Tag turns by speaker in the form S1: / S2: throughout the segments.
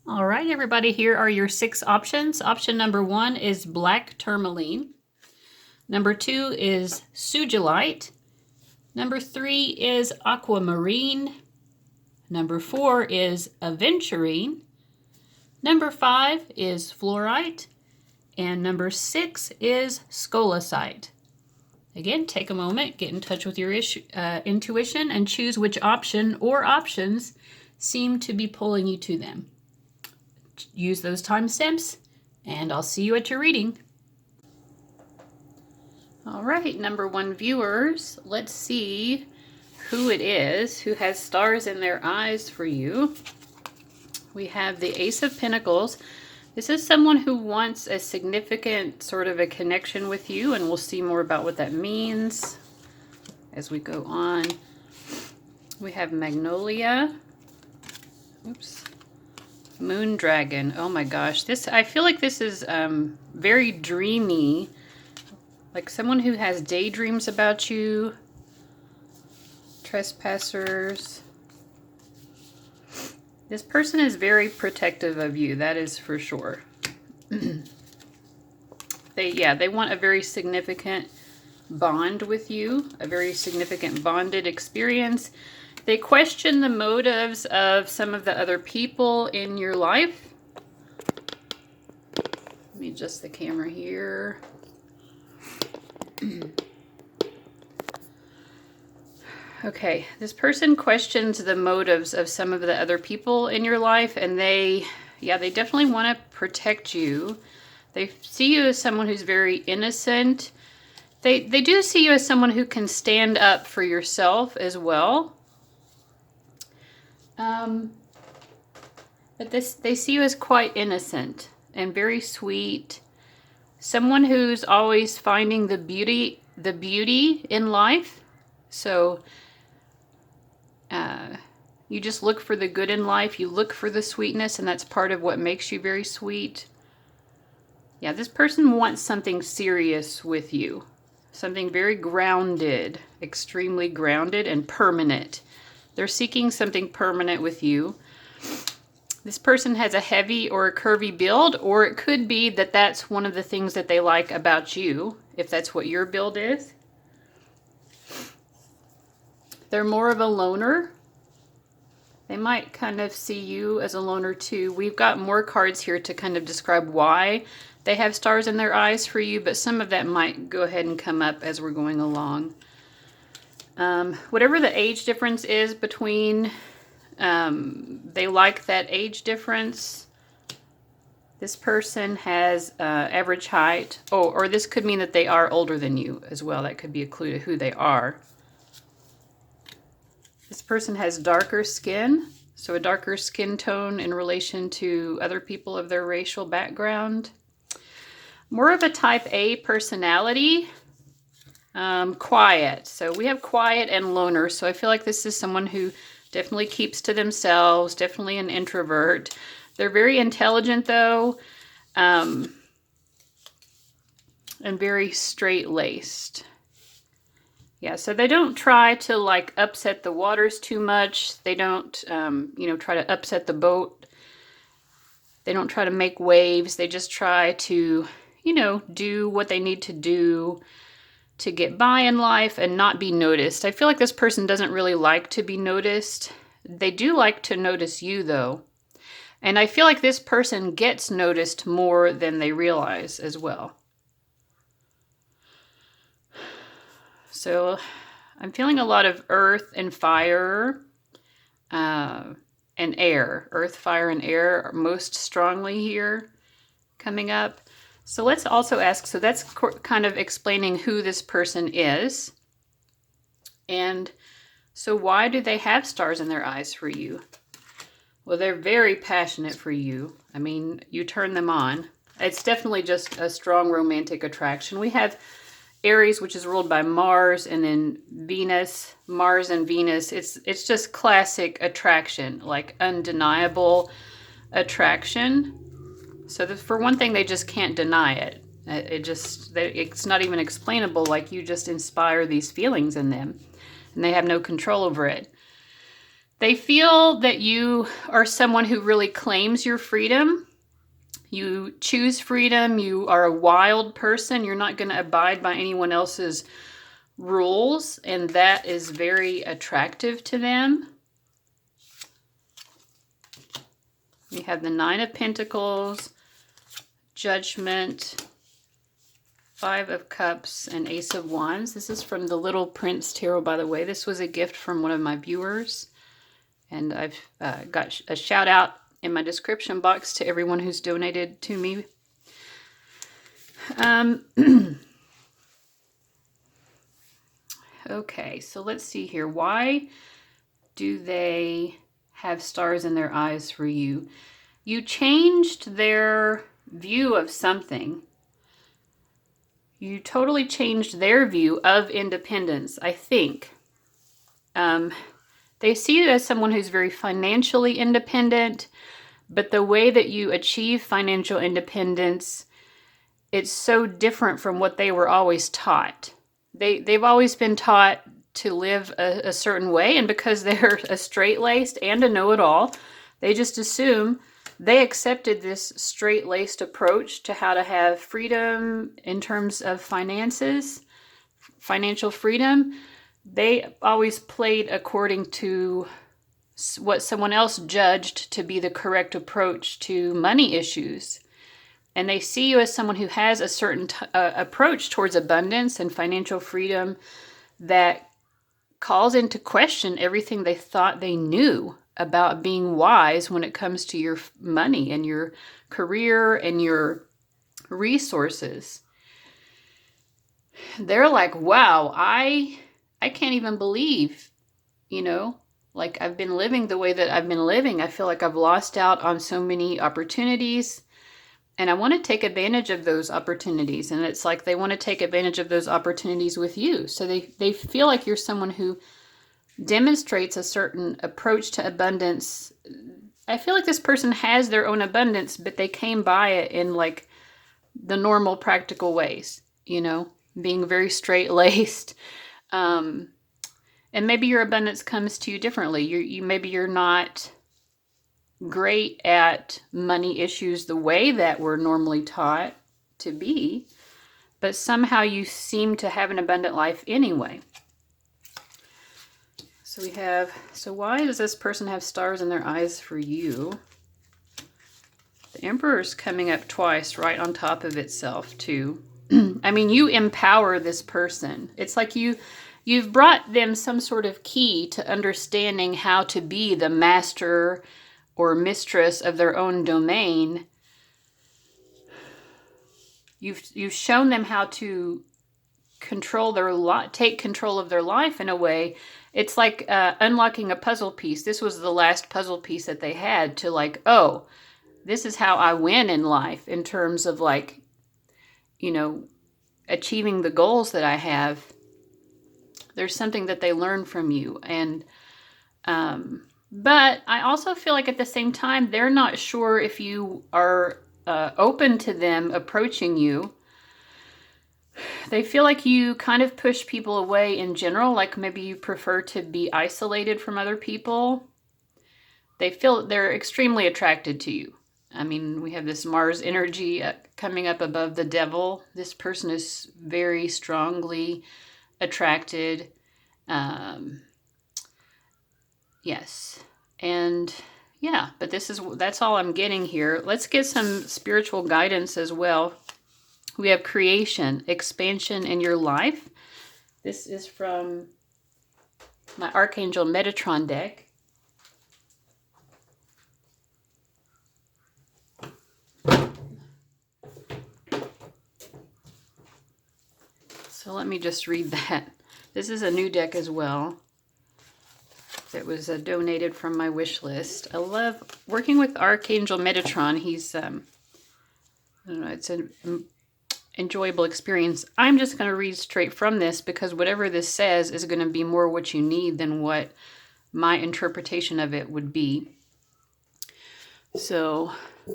S1: All right, everybody, here are your 6 options. Option number 1 is black tourmaline. Number 2 is sugilite. Number 3 is aquamarine. Number 4 is aventurine. Number 5 is fluorite. And number 6 is scolecite. Again, take a moment, get in touch with your intuition, and choose which option or options seem to be pulling you to them. Use those timestamps, and I'll see you at your reading. All right, number 1 viewers, let's see who it is who has stars in their eyes for you. We have the Ace of Pentacles. This is someone who wants a significant sort of a connection with you, and we'll see more about what that means as we go on. We have Magnolia. Oops. Moon Dragon. Oh my gosh. I feel like this is very dreamy. Like someone who has daydreams about you. Trespassers. This person is very protective of you, that is for sure. They want a very significant bond with you, a very significant bonded experience. They question the motives of some of the other people in your life. Let me adjust the camera here. Okay, this person questions the motives of some of the other people in your life, and they definitely want to protect you. They see you as someone who's very innocent. They do see you as someone who can stand up for yourself as well. But they see you as quite innocent and very sweet. Someone who's always finding the beauty in life. So you just look for the good in life. You look for the sweetness, and that's part of what makes you very sweet. Yeah, this person wants something serious with you. Something very grounded, extremely grounded and permanent. They're seeking something permanent with you. This person has a heavy or a curvy build, or it could be that that's one of the things that they like about you, if that's what your build is. They're more of a loner. They might kind of see you as a loner too. We've got more cards here to kind of describe why they have stars in their eyes for you, but some of that might go ahead and come up as we're going along. Whatever the age difference is between, they like that age difference. This person has average height. Oh, or this could mean that they are older than you as well. That could be a clue to who they are. This person has darker skin, so a darker skin tone in relation to other people of their racial background. More of a type A personality. Quiet. So we have quiet and loner. So I feel like this is someone who definitely keeps to themselves, definitely an introvert. They're very intelligent though, and very straight-laced. Yeah, so they don't try to like upset the waters too much. They don't, try to upset the boat. They don't try to make waves. They just try to, do what they need to do to get by in life and not be noticed. I feel like this person doesn't really like to be noticed. They do like to notice you though. And I feel like this person gets noticed more than they realize as well. So I'm feeling a lot of earth and fire and air. Earth, fire, and air are most strongly here coming up. So let's also ask, so that's kind of explaining who this person is. And so why do they have stars in their eyes for you? Well, they're very passionate for you. I mean, you turn them on. It's definitely just a strong romantic attraction. We have Aries, which is ruled by Mars, and then Venus, Mars and Venus. It's just classic attraction, like undeniable attraction. So for one thing, they just can't deny it. It's not even explainable. Like you just inspire these feelings in them, and they have no control over it. They feel that you are someone who really claims your freedom. You choose freedom. You are a wild person. You're not going to abide by anyone else's rules, and that is very attractive to them. We have the Nine of Pentacles, Judgment, Five of Cups, and Ace of Wands. This is from the Little Prince Tarot, by the way. This was a gift from one of my viewers, and I've got a shout out in my description box to everyone who's donated to me. Okay, so let's see here. Why do they have stars in their eyes for you? You changed their view of something. You totally changed their view of independence, I think. They see you as someone who's very financially independent, but the way that you achieve financial independence, it's so different from what they were always taught. They've always been taught to live a certain way, and because they're a straight-laced and a know-it-all, they just assume they accepted this straight-laced approach to how to have freedom in terms of finances, financial freedom. They always played according to what someone else judged to be the correct approach to money issues. And they see you as someone who has a certain approach towards abundance and financial freedom that calls into question everything they thought they knew about being wise when it comes to your money and your career and your resources. They're like, wow, I can't even believe, like I've been living the way that I've been living. I feel like I've lost out on so many opportunities. And I want to take advantage of those opportunities. And it's like they want to take advantage of those opportunities with you. So they feel like you're someone who demonstrates a certain approach to abundance. I feel like this person has their own abundance, but they came by it in like the normal practical ways, being very straight-laced. And maybe your abundance comes to you differently. Maybe you're not great at money issues the way that we're normally taught to be, but somehow you seem to have an abundant life anyway. So why does this person have stars in their eyes for you? The Emperor's coming up twice right on top of itself too. I mean, you empower this person. It's like you've brought them some sort of key to understanding how to be the master or mistress of their own domain. You've shown them how to control take control of their life in a way. It's like unlocking a puzzle piece. This was the last puzzle piece that they had to like, oh, this is how I win in life in terms of like, achieving the goals that I have. There's something that they learn from you. And, but I also feel like at the same time, they're not sure if you are open to them approaching you. They feel like you kind of push people away in general, like maybe you prefer to be isolated from other people. They feel they're extremely attracted to you. I mean, we have this Mars energy coming up above the Devil. This person is very strongly attracted. Yes. And yeah, but that's all I'm getting here. Let's get some spiritual guidance as well. We have creation, expansion in your life. This is from my Archangel Metatron deck. So let me just read that. This is a new deck as well. It was donated from my wish list. I love working with Archangel Metatron. He's, I don't know, it's an enjoyable experience. I'm just going to read straight from this because whatever this says is going to be more what you need than what my interpretation of it would be. So I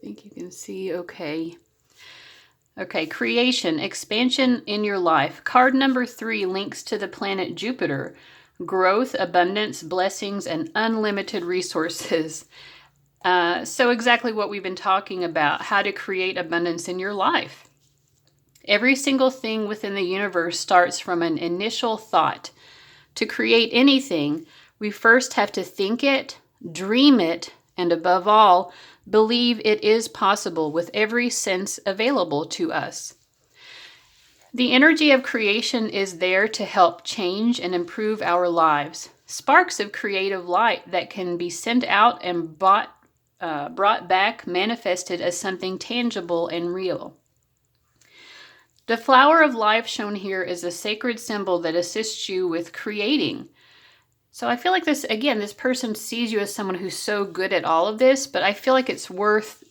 S1: think you can see, okay. Okay, creation, expansion in your life. Card number 3 links to the planet Jupiter. growth, abundance, blessings, and unlimited resources. So exactly what we've been talking about, how to create abundance in your life. Every single thing within the universe starts from an initial thought. To create anything, we first have to think it, dream it, and above all, believe it is possible with every sense available to us. The energy of creation is there to help change and improve our lives. Sparks of creative light that can be sent out and brought back, manifested as something tangible and real. The flower of life shown here is a sacred symbol that assists you with creating. So I feel like this person sees you as someone who's so good at all of this, but I feel like it's worth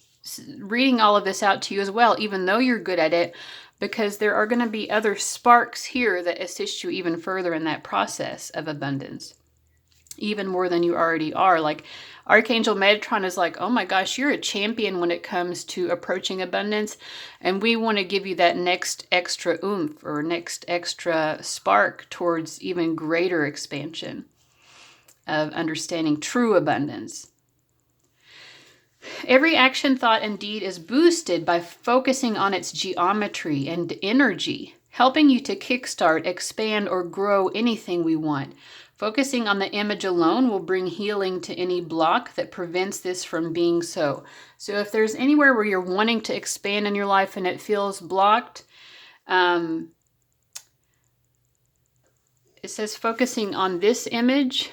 S1: reading all of this out to you as well, even though you're good at it, because there are going to be other sparks here that assist you even further in that process of abundance, even more than you already are. Like Archangel Metatron is like, oh my gosh, you're a champion when it comes to approaching abundance. And we want to give you that next extra oomph or next extra spark towards even greater expansion of understanding true abundance. Every action, thought, and deed is boosted by focusing on its geometry and energy, helping you to kickstart, expand, or grow anything we want. Focusing on the image alone will bring healing to any block that prevents this from being so. So if there's anywhere where you're wanting to expand in your life and it feels blocked, it says focusing on this image.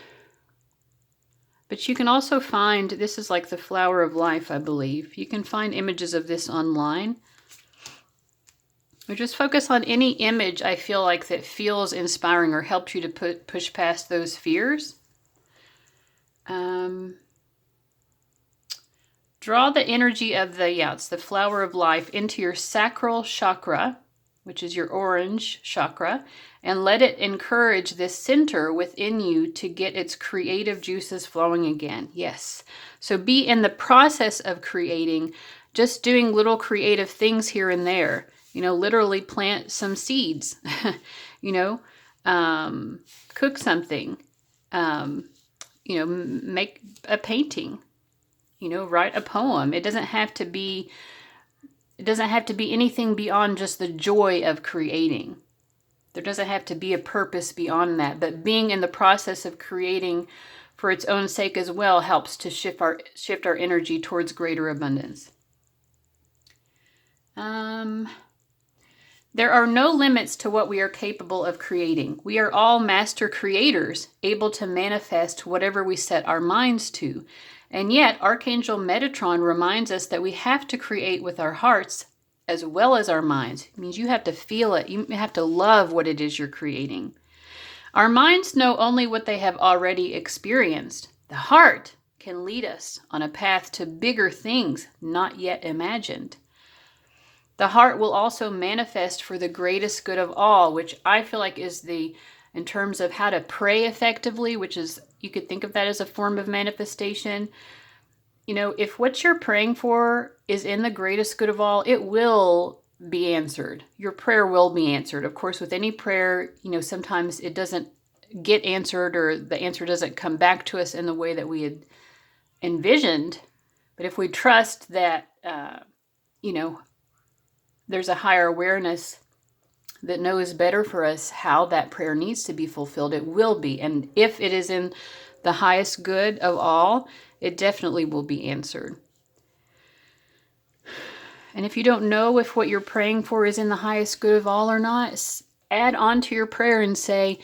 S1: But you can also find, this is like the flower of life, I believe. You can find images of this online. Or just focus on any image I feel like that feels inspiring or helps you to push past those fears. Draw the energy of it's the flower of life into your sacral chakra, which is your orange chakra, and let it encourage this center within you to get its creative juices flowing again. Yes. So be in the process of creating, just doing little creative things here and there. Literally plant some seeds, cook something, make a painting, write a poem. It doesn't have to be anything beyond just the joy of creating. There doesn't have to be a purpose beyond that, but being in the process of creating for its own sake as well helps to shift our energy towards greater abundance. There are no limits to what we are capable of creating. We are all master creators, able to manifest whatever we set our minds to. And yet, Archangel Metatron reminds us that we have to create with our hearts as well as our minds. It means you have to feel it. You have to love what it is you're creating. Our minds know only what they have already experienced. The heart can lead us on a path to bigger things not yet imagined. The heart will also manifest for the greatest good of all, which I feel like is in terms of how to pray effectively, which is, you could think of that as a form of manifestation. If what you're praying for is in the greatest good of all, it will be answered. Your prayer will be answered. Of course, with any prayer, sometimes it doesn't get answered or the answer doesn't come back to us in the way that we had envisioned. But if we trust that, there's a higher awareness that knows better for us how that prayer needs to be fulfilled, it will be. And if it is in the highest good of all, it definitely will be answered. And if you don't know if what you're praying for is in the highest good of all or not, add on to your prayer and say,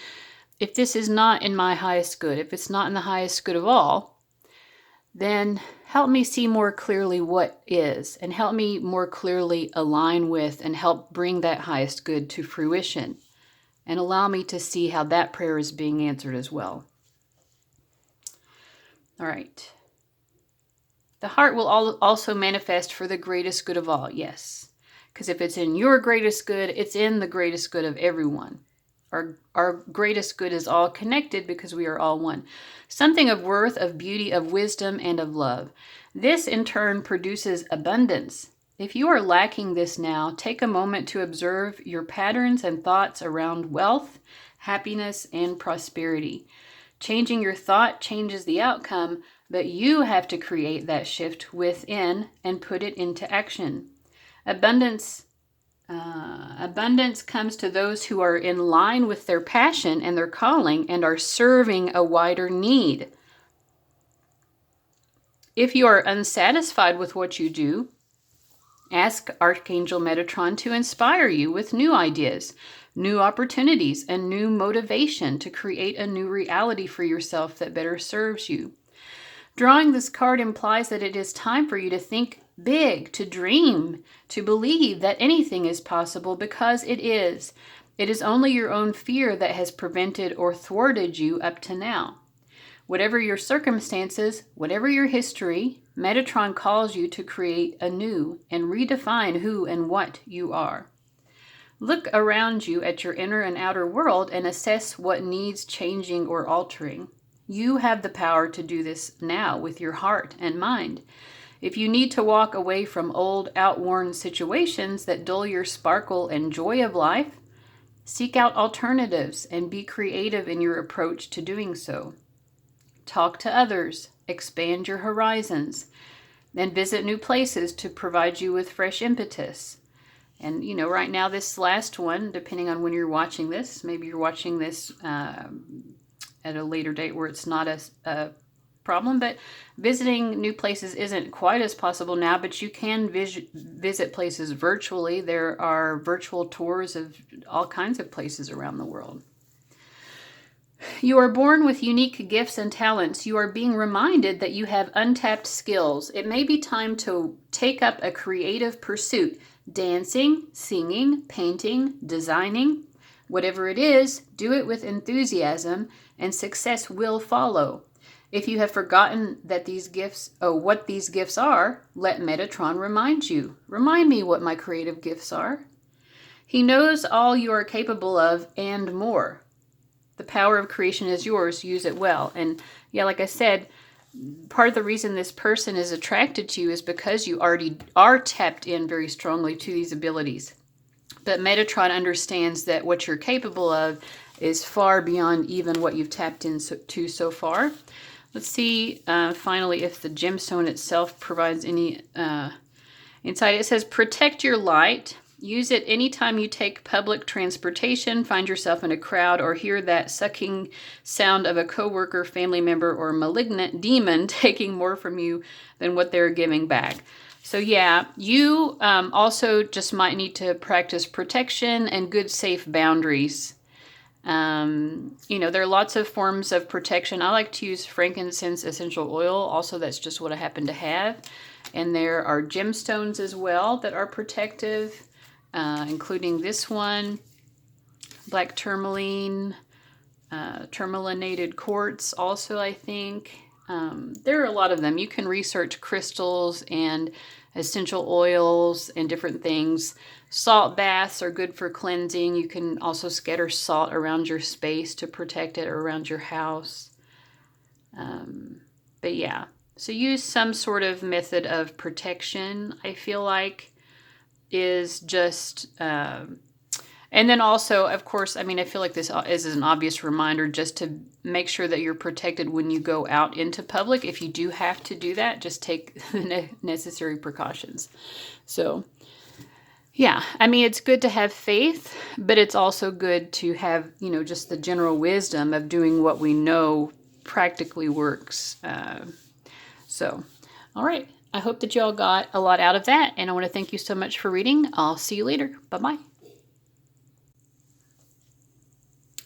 S1: if this is not in my highest good, if it's not in the highest good of all, then help me see more clearly what is, and help me more clearly align with and help bring that highest good to fruition, and allow me to see how that prayer is being answered as well. All right. The heart will also manifest for the greatest good of all, yes. Because if it's in your greatest good, it's in the greatest good of everyone. Our greatest good is all connected because we are all one. Something of worth, of beauty, of wisdom, and of love. This in turn produces abundance. If you are lacking this now, take a moment to observe your patterns and thoughts around wealth, happiness, and prosperity. Changing your thought changes the outcome, but you have to create that shift within and put it into action. Abundance comes to those who are in line with their passion and their calling and are serving a wider need. If you are unsatisfied with what you do, ask Archangel Metatron to inspire you with new ideas, new opportunities, and new motivation to create a new reality for yourself that better serves you. Drawing this card implies that it is time for you to think big, to dream, to believe that anything is possible, because it is. It is only your own fear that has prevented or thwarted you up to now. Whatever your circumstances, whatever your history, Metatron calls you to create anew and redefine who and what you are. Look around you at your inner and outer world and assess what needs changing or altering. You have the power to do this now with your heart and mind. If you need to walk away from old, outworn situations that dull your sparkle and joy of life, seek out alternatives and be creative in your approach to doing so. Talk to others, expand your horizons, and visit new places to provide you with fresh impetus. And, right now, this last one, depending on when you're watching this, maybe you're watching this at a later date where it's not a problem, but visiting new places isn't quite as possible now, but you can visit places virtually. There are virtual tours of all kinds of places around the world. You are born with unique gifts and talents. You are being reminded that you have untapped skills. It may be time to take up a creative pursuit. Dancing, singing, painting, designing. Whatever it is, do it with enthusiasm and success will follow. If you have forgotten that what these gifts are, let Metatron remind you. Remind me what my creative gifts are. He knows all you are capable of and more. The power of creation is yours. Use it well. And like I said, part of the reason this person is attracted to you is because you already are tapped in very strongly to these abilities. But Metatron understands that what you're capable of is far beyond even what you've tapped into so far. Let's see, finally, if the gemstone itself provides any insight. It says, protect your light. Use it anytime you take public transportation, find yourself in a crowd, or hear that sucking sound of a coworker, family member, or malignant demon taking more from you than what they're giving back. So you also just might need to practice protection and good, safe boundaries. There are lots of forms of protection. I like to use frankincense essential oil. Also, that's just what I happen to have. And there are gemstones as well that are protective. Including this one, black tourmaline, tourmalinated quartz also, I think. There are a lot of them. You can research crystals and essential oils and different things. Salt baths are good for cleansing. You can also scatter salt around your space to protect it, or around your house. So use some sort of method of protection, I feel like, is just, and then also, of course, I feel like this is an obvious reminder just to make sure that you're protected when you go out into public. If you do have to do that, just take the necessary precautions. So, it's good to have faith, but it's also good to have, just the general wisdom of doing what we know practically works. All right. I hope that y'all got a lot out of that, and I want to thank you so much for reading. I'll see you later. Bye-bye.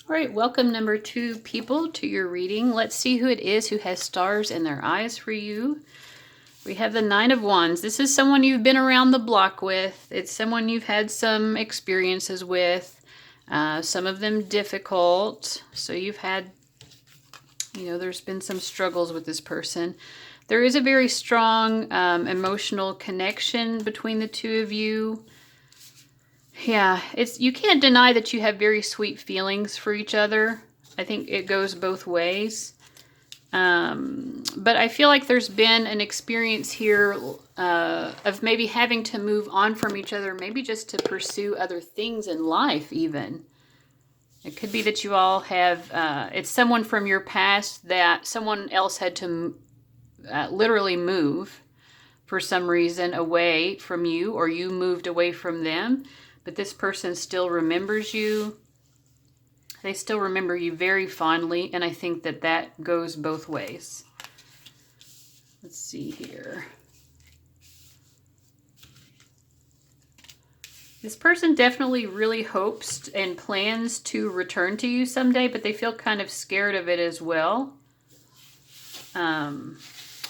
S1: All right, welcome number 2 people to your reading. Let's see who it is who has stars in their eyes for you. We have the 9 of Wands. This is someone you've been around the block with. It's someone you've had some experiences with, some of them difficult. So you've had, there's been some struggles with this person. There is a very strong emotional connection between the two of you. You can't deny that you have very sweet feelings for each other. I think it goes both ways. But I feel like there's been an experience here of maybe having to move on from each other, maybe just to pursue other things in life even. It could be that you all have, it's someone from your past that someone else had to literally move for some reason away from you, or you moved away from them, but this person still remembers you. They still remember you very fondly, and I think that that goes both ways. Let's see here. This person definitely really hopes and plans to return to you someday, but they feel kind of scared of it as well.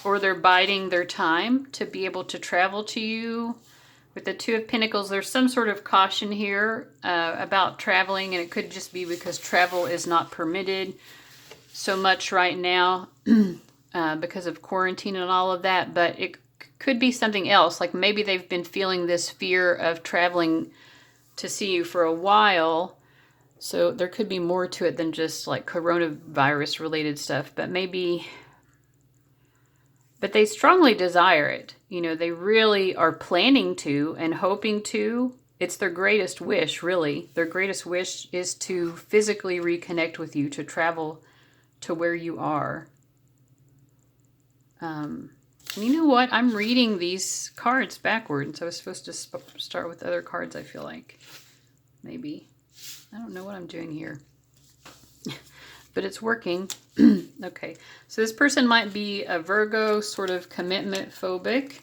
S1: Or they're biding their time to be able to travel to you. With the Two of Pentacles, there's some sort of caution here about traveling, and it could just be because travel is not permitted so much right now because of quarantine and all of that, but it could be something else. Like maybe they've been feeling this fear of traveling to see you for a while, so there could be more to it than just like coronavirus related stuff, but they strongly desire it. You know, they really are planning to and hoping to. It's their greatest wish, really. Their greatest wish is to physically reconnect with you, to travel to where you are. And you know what? I'm reading these cards backwards. I was supposed to start with other cards, I feel like. Maybe. I don't know what I'm doing here. But it's working. Okay, so this person might be a Virgo, sort of commitment phobic.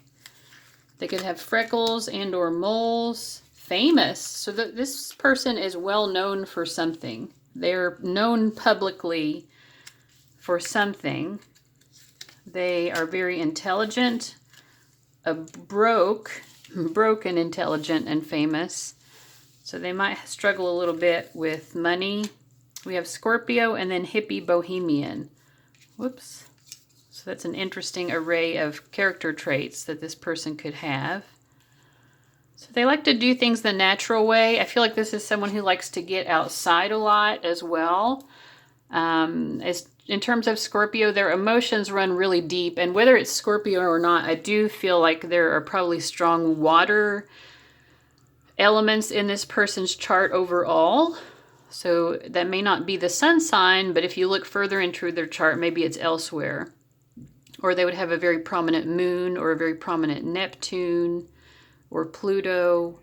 S1: They could have freckles and or moles. Famous. So this person is well known for something. They're known publicly for something. They are very intelligent, broken, intelligent, and famous. So they might struggle a little bit with money. We have Scorpio and then hippie bohemian. Whoops. So that's an interesting array of character traits that this person could have. So they like to do things the natural way. I feel like this is someone who likes to get outside a lot as well. In terms of Scorpio, their emotions run really deep. And whether it's Scorpio or not, I do feel like there are probably strong water elements in this person's chart overall. So that may not be the sun sign, but if you look further into their chart, maybe it's elsewhere. Or they would have a very prominent moon or a very prominent Neptune or Pluto.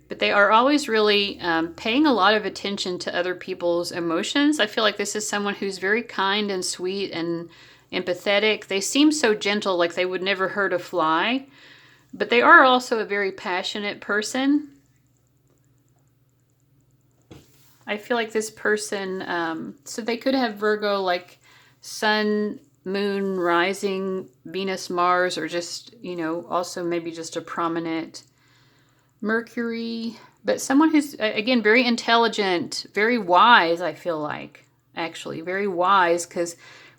S1: But they are always really paying a lot of attention to other people's emotions. I feel like this is someone who's very kind and sweet and empathetic. They seem so gentle, like they would never hurt a fly. But they are also a very passionate person. I feel like this person, so they could have Virgo, like Sun, Moon, Rising, Venus, Mars, or just, you know, also maybe just a prominent Mercury. But someone who's, again, very intelligent, very wise, I feel like, actually, very wise, because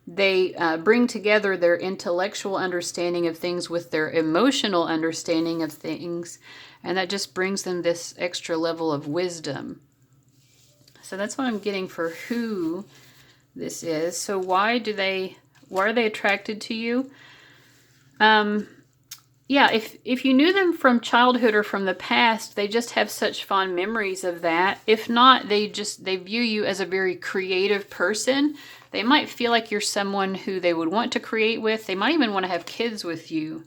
S1: they bring together their intellectual understanding of things with their emotional understanding of things, and that just brings them this extra level of wisdom. So that's what I'm getting for who this is. So why are they attracted to you? Yeah, if you knew them from childhood or from the past, they just have such fond memories of that. If not, they view you as a very creative person. They might feel like you're someone who they would want to create with. They might even want to have kids with you.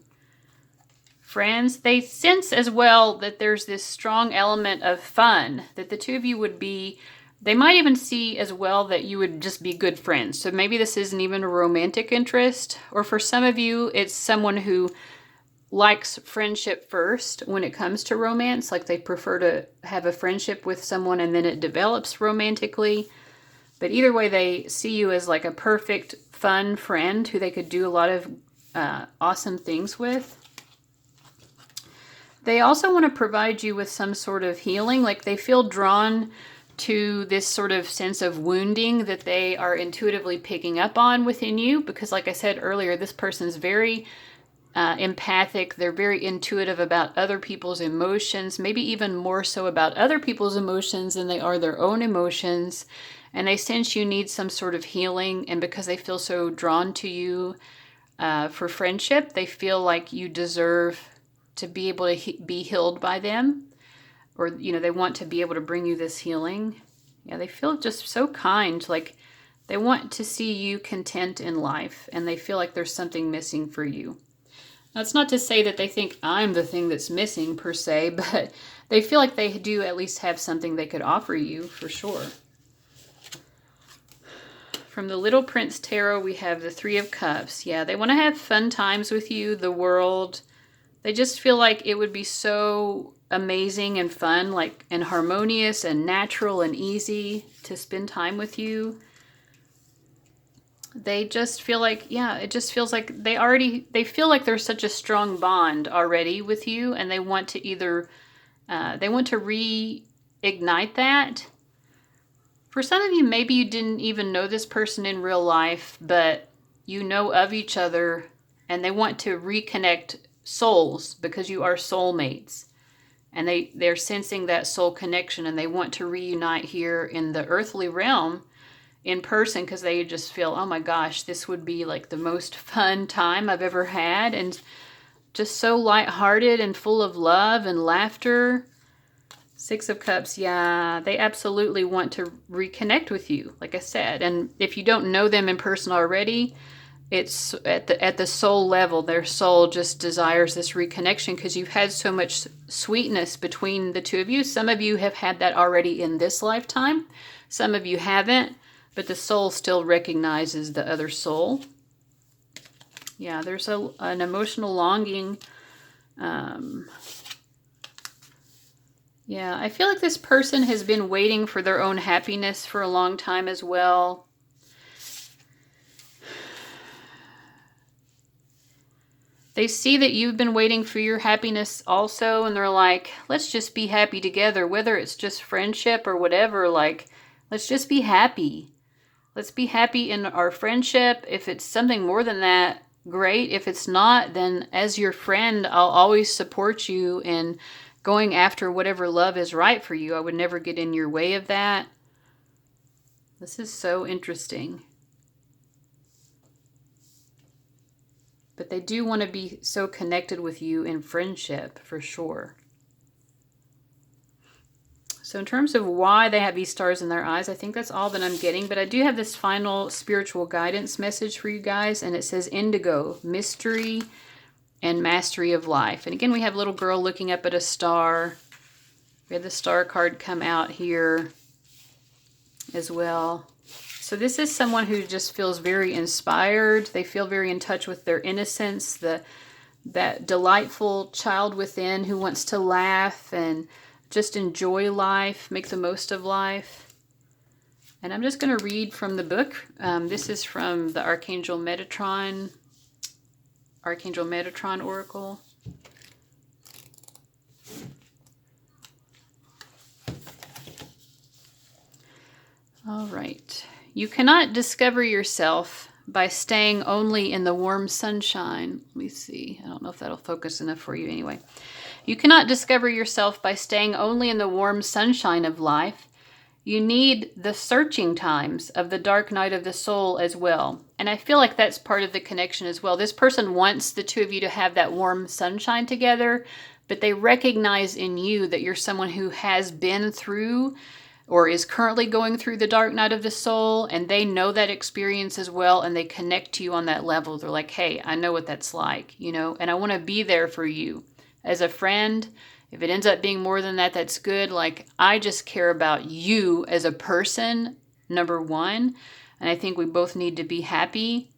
S1: Friends, they sense as well that there's this strong element of fun, that the two of you would be. They might even see as well that you would just be good friends. So maybe this isn't even a romantic interest. Or for some of you, it's someone who likes friendship first when it comes to romance. Like they prefer to have a friendship with someone and then it develops romantically. But either way, they see you as like a perfect, fun friend who they could do a lot of awesome things with. They also want to provide you with some sort of healing. Like they feel drawn to this sort of sense of wounding that they are intuitively picking up on within you. Because like I said earlier, this person's very empathic. They're very intuitive about other people's emotions, maybe even more so about other people's emotions than they are their own emotions. And they sense you need some sort of healing. And because they feel so drawn to you for friendship, they feel like you deserve to be able to be healed by them. Or, you know, they want to be able to bring you this healing. Yeah, they feel just so kind. Like they want to see you content in life, and they feel like there's something missing for you. Now, it's not to say that they think I'm the thing that's missing per se, but they feel like they do at least have something they could offer you for sure. From the Little Prince Tarot, we have the Three of Cups. Yeah, they want to have fun times with you, the world. They just feel like it would be so amazing and fun, like, and harmonious and natural and easy to spend time with you. They just feel like, yeah, it just feels like they feel like there's such a strong bond already with you, and they want to either, they want to reignite that. For some of you, maybe you didn't even know this person in real life, but you know of each other, and they want to reconnect souls because you are soulmates. And they're sensing that soul connection, and they want to reunite here in the earthly realm in person because they just feel, oh my gosh, this would be like the most fun time I've ever had, and just so lighthearted and full of love and laughter. Six of Cups, yeah, they absolutely want to reconnect with you, like I said. And if you don't know them in person already, it's at the soul level. Their soul just desires this reconnection because you've had so much sweetness between the two of you. Some of you have had that already in this lifetime. Some of you haven't, but the soul still recognizes the other soul. Yeah, there's an emotional longing. Yeah, I feel like this person has been waiting for their own happiness for a long time as well. They see that you've been waiting for your happiness also, and they're like, let's just be happy together, whether it's just friendship or whatever. Like, let's just be happy. Let's be happy in our friendship. If it's something more than that, great. If it's not, then as your friend, I'll always support you in going after whatever love is right for you. I would never get in your way of that. This is so interesting. But they do want to be so connected with you in friendship, for sure. So in terms of why they have these stars in their eyes, I think that's all that I'm getting. But I do have this final spiritual guidance message for you guys. And it says indigo, mystery, and mastery of life. And again, we have a little girl looking up at a star. We had the star card come out here as well. So this is someone who just feels very inspired. They feel very in touch with their innocence, that delightful child within who wants to laugh and just enjoy life, make the most of life. And I'm just going to read from the book. This is from the Archangel Metatron Oracle. All right. You cannot discover yourself by staying only in the warm sunshine. Let me see. I don't know if that'll focus enough for you anyway. You cannot discover yourself by staying only in the warm sunshine of life. You need the searching times of the dark night of the soul as well. And I feel like that's part of the connection as well. This person wants the two of you to have that warm sunshine together, but they recognize in you that you're someone who has been through or is currently going through the dark night of the soul, and they know that experience as well, and they connect to you on that level. They're like, hey, I know what that's like, you know, and I want to be there for you as a friend. If it ends up being more than that, that's good. Like, I just care about you as a person, number one, and I think we both need to be happy.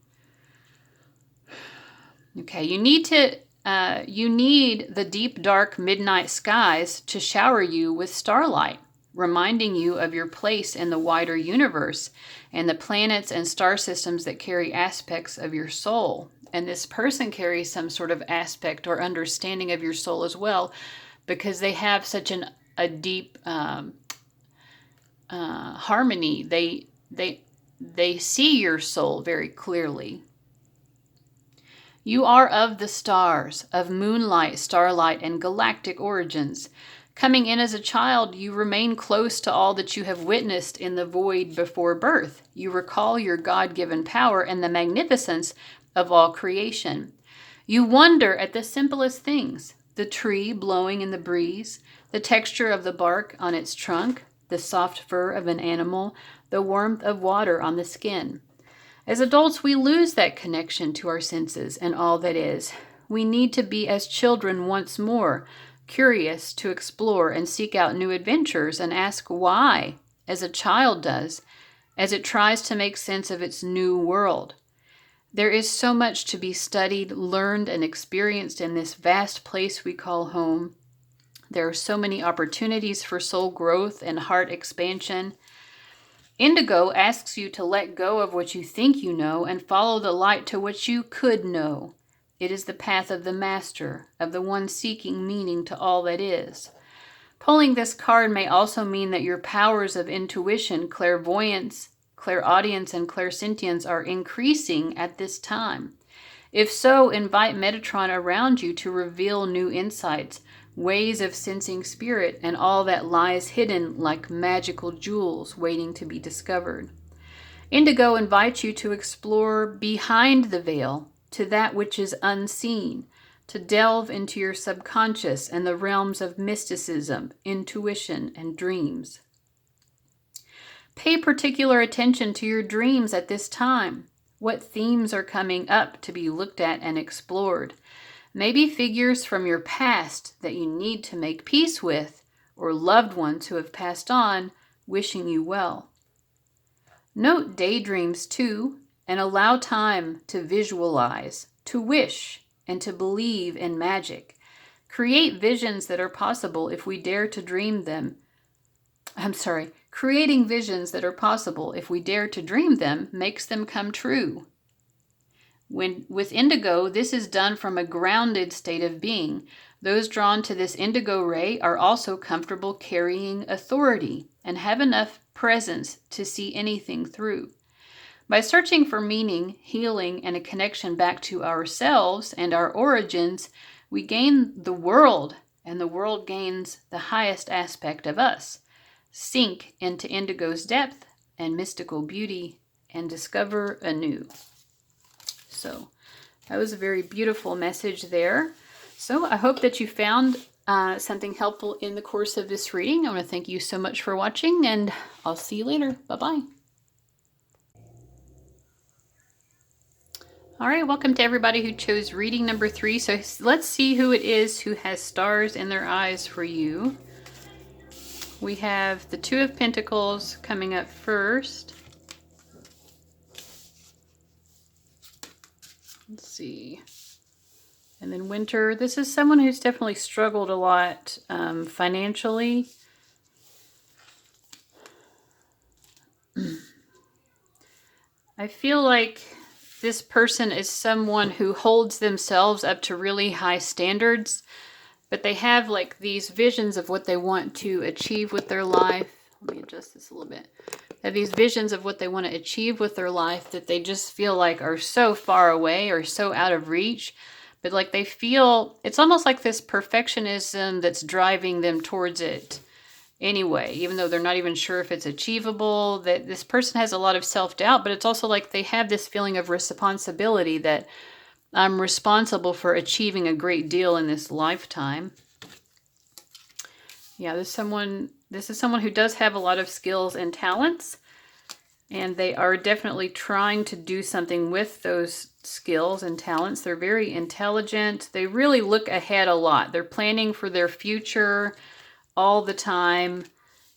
S1: Okay, you need the deep, dark midnight skies to shower you with starlight, reminding you of your place in the wider universe and the planets and star systems that carry aspects of your soul. And this person carries some sort of aspect or understanding of your soul as well, because they have such a deep harmony. They see your soul very clearly. You are of the stars, of moonlight, starlight, and galactic origins. Coming in as a child, you remain close to all that you have witnessed in the void before birth. You recall your God-given power and the magnificence of all creation. You wonder at the simplest things, the tree blowing in the breeze, the texture of the bark on its trunk, the soft fur of an animal, the warmth of water on the skin. As adults, we lose that connection to our senses and all that is. We need to be as children once more, curious to explore and seek out new adventures and ask why, as a child does, as it tries to make sense of its new world. There is so much to be studied, learned, and experienced in this vast place we call home. There are so many opportunities for soul growth and heart expansion. Indigo asks you to let go of what you think you know and follow the light to what you could know. It is the path of the master, of the one seeking meaning to all that is. Pulling this card may also mean that your powers of intuition, clairvoyance, clairaudience, and clairsentience are increasing at this time. If so, invite Metatron around you to reveal new insights, ways of sensing spirit, and all that lies hidden like magical jewels waiting to be discovered. Indigo invites you to explore behind the veil, to that which is unseen, to delve into your subconscious and the realms of mysticism, intuition, and dreams. Pay particular attention to your dreams at this time. What themes are coming up to be looked at and explored? Maybe figures from your past that you need to make peace with, or loved ones who have passed on, wishing you well. Note daydreams too, and allow time to visualize, to wish, and to believe in magic. Create visions that are possible if we dare to dream them. Creating visions that are possible if we dare to dream them makes them come true. With indigo, this is done from a grounded state of being. Those drawn to this indigo ray are also comfortable carrying authority and have enough presence to see anything through. By searching for meaning, healing, and a connection back to ourselves and our origins, we gain the world, and the world gains the highest aspect of us. Sink into indigo's depth and mystical beauty and discover anew. So that was a very beautiful message there. So I hope that you found something helpful in the course of this reading. I want to thank you so much for watching, and I'll see you later. Bye-bye. All right, welcome to everybody who chose reading number 3. So let's see who it is who has stars in their eyes for you. We have the Two of Pentacles coming up first. Let's see. And then Winter. This is someone who's definitely struggled a lot financially. I feel like this person is someone who holds themselves up to really high standards, but they have like these visions of what they want to achieve with their life. Let me adjust this a little bit. They have these visions of what they want to achieve with their life that they just feel like are so far away or so out of reach. But like they feel, it's almost like this perfectionism that's driving them towards it anyway, even though they're not even sure if it's achievable. That this person has a lot of self-doubt, but it's also like they have this feeling of responsibility that I'm responsible for achieving a great deal in this lifetime. Yeah, this is someone who does have a lot of skills and talents, and they are definitely trying to do something with those skills and talents. They're very intelligent. They really look ahead a lot. They're planning for their future all the time,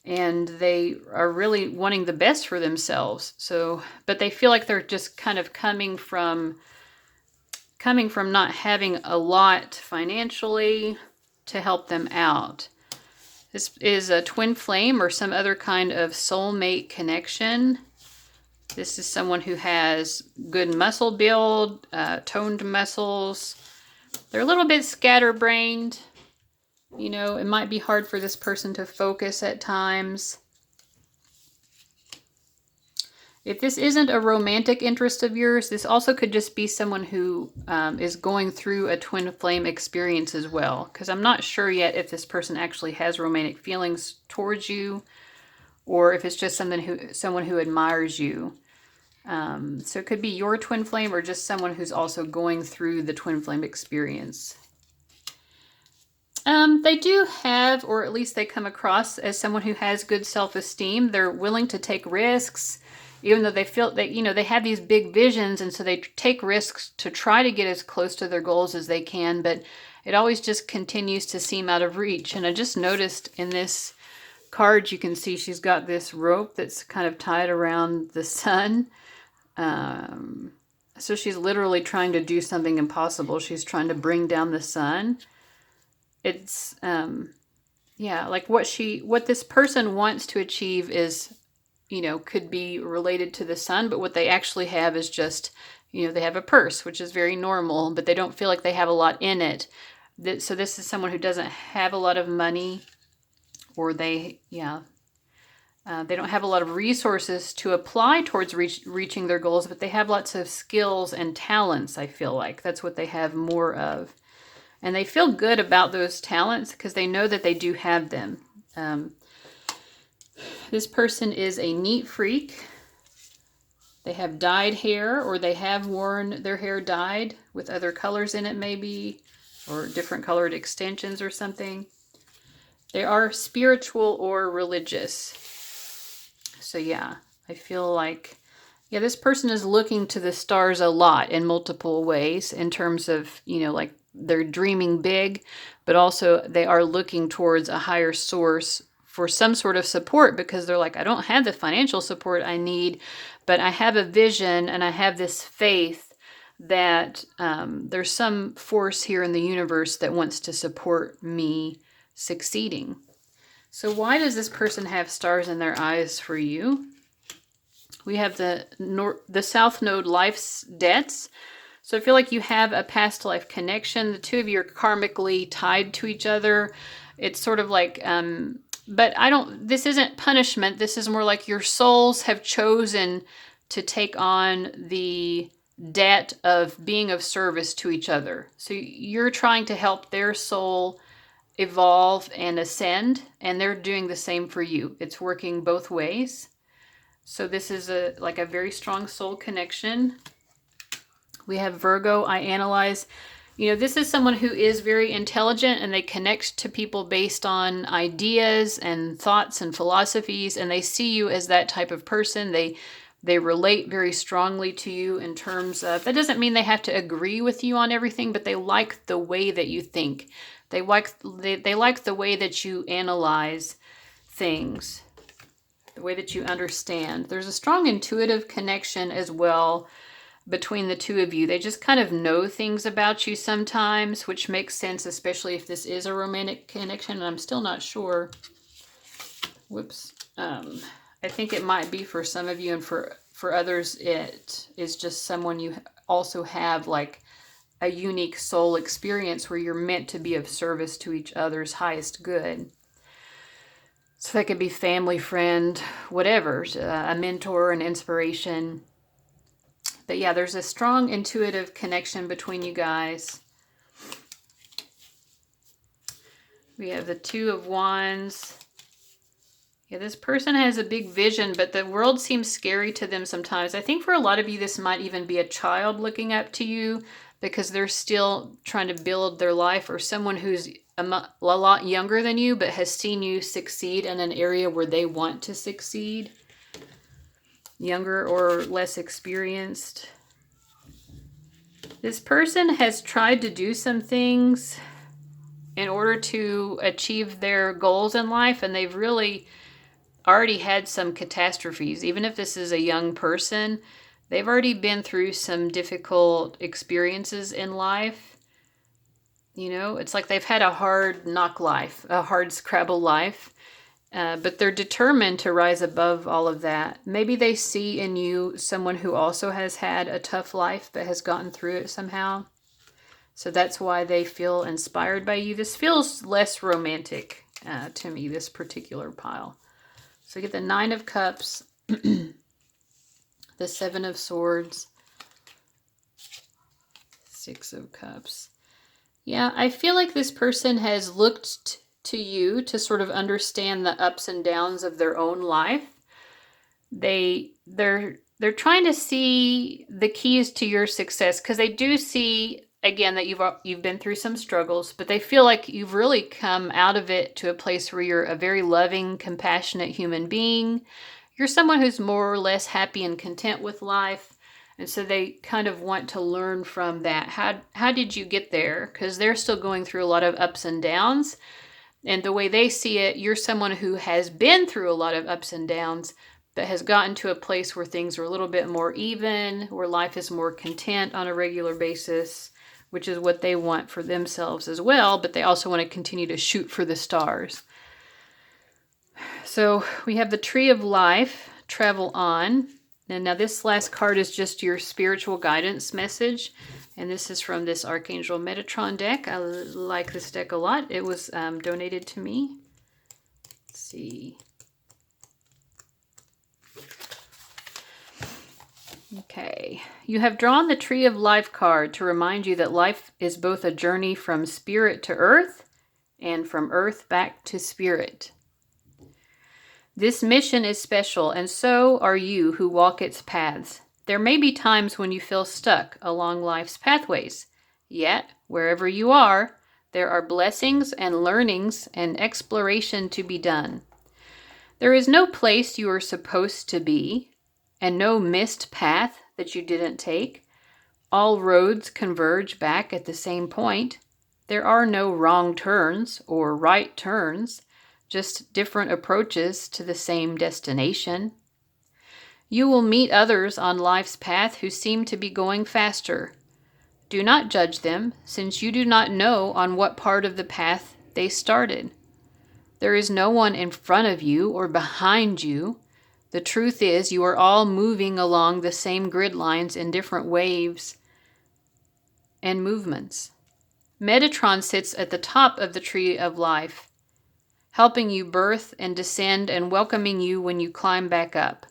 S1: and they are really wanting the best for themselves. So, but they feel like they're just kind of coming from not having a lot financially to help them out. This is a twin flame or some other kind of soulmate connection. This is someone who has good muscle build, toned muscles. They're a little bit scatterbrained. You know, it might be hard for this person to focus at times. If this isn't a romantic interest of yours, this also could just be someone who is going through a twin flame experience as well. Because I'm not sure yet if this person actually has romantic feelings towards you, or if it's just someone who admires you. So it could be your twin flame or just someone who's also going through the twin flame experience. They do have, or at least they come across as someone who has good self-esteem. They're willing to take risks, even though they feel that, they have these big visions, and so they take risks to try to get as close to their goals as they can, but it always just continues to seem out of reach. And I just noticed in this card, you can see she's got this rope that's kind of tied around the sun. So she's literally trying to do something impossible. She's trying to bring down the sun. It's yeah, like what this person wants to achieve is, could be related to the sun, but what they actually have is just, they have a purse, which is very normal, but they don't feel like they have a lot in it. So this is someone who doesn't have a lot of money, or they don't have a lot of resources to apply towards reaching their goals, but they have lots of skills and talents. I feel like that's what they have more of. And they feel good about those talents because they know that they do have them. This person is a neat freak. They have dyed hair, or they have worn their hair dyed with other colors in it maybe, or different colored extensions or something. They are spiritual or religious. So yeah, I feel like, this person is looking to the stars a lot in multiple ways in terms of, like they're dreaming big, but also they are looking towards a higher source for some sort of support, because they're like, I don't have the financial support I need, but I have a vision and I have this faith that there's some force here in the universe that wants to support me succeeding. So why does this person have stars in their eyes for you? We have the South Node life's debts. So I feel like you have a past life connection. The two of you are karmically tied to each other. It's sort of like, but this isn't punishment. This is more like your souls have chosen to take on the debt of being of service to each other. So you're trying to help their soul evolve and ascend, and they're doing the same for you. It's working both ways. So this is a very strong soul connection. We have Virgo. I analyze. This is someone who is very intelligent, and they connect to people based on ideas and thoughts and philosophies, and they see you as that type of person. They relate very strongly to you in terms of, that doesn't mean they have to agree with you on everything, but they like the way that you think. They like the way that you analyze things, the way that you understand. There's a strong intuitive connection as well between the two of you. They just kind of know things about you sometimes, which makes sense, especially if this is a romantic connection, and I'm still not sure. Whoops. I think it might be for some of you, and for others it is just someone you also have like a unique soul experience where you're meant to be of service to each other's highest good. So that could be family, friend, whatever, a mentor, an inspiration. But yeah, there's a strong intuitive connection between you guys. We have the Two of Wands. Yeah, this person has a big vision, but the world seems scary to them sometimes. I think for a lot of you, this might even be a child looking up to you because they're still trying to build their life, or someone who's a lot younger than you but has seen you succeed in an area where they want to succeed. Younger or less experienced. This person has tried to do some things in order to achieve their goals in life, and they've really already had some catastrophes. Even if this is a young person, they've already been through some difficult experiences in life. It's like they've had a hard knock life, a hard scrabble life, but they're determined to rise above all of that. Maybe they see in you someone who also has had a tough life but has gotten through it somehow. So that's why they feel inspired by you. This feels less romantic to me, this particular pile. So get the Nine of Cups, the Seven of Swords, Six of Cups. Yeah, I feel like this person has looked to you to sort of understand the ups and downs of their own life. They're trying to see the keys to your success, because they do see again, that you've been through some struggles, but they feel like you've really come out of it to a place where you're a very loving, compassionate human being. You're someone who's more or less happy and content with life. And so they kind of want to learn from that. How did you get there? Because they're still going through a lot of ups and downs. And the way they see it, you're someone who has been through a lot of ups and downs, but has gotten to a place where things are a little bit more even, where life is more content on a regular basis, which is what they want for themselves as well, but they also want to continue to shoot for the stars. So we have the Tree of Life, travel on. And now this last card is just your spiritual guidance message. And this is from this Archangel Metatron deck. I like this deck a lot. It was donated to me. Let's see. Okay. You have drawn the Tree of Life card to remind you that life is both a journey from spirit to earth and from earth back to spirit. This mission is special, and so are you who walk its paths. There may be times when you feel stuck along life's pathways. Yet, wherever you are, there are blessings and learnings and exploration to be done. There is no place you are supposed to be, and no missed path that you didn't take. All roads converge back at the same point. There are no wrong turns or right turns, just different approaches to the same destination. You will meet others on life's path who seem to be going faster. Do not judge them, since you do not know on what part of the path they started. There is no one in front of you or behind you. The truth is, you are all moving along the same grid lines in different waves and movements. Metatron sits at the top of the Tree of Life, helping you birth and descend and welcoming you when you climb back up.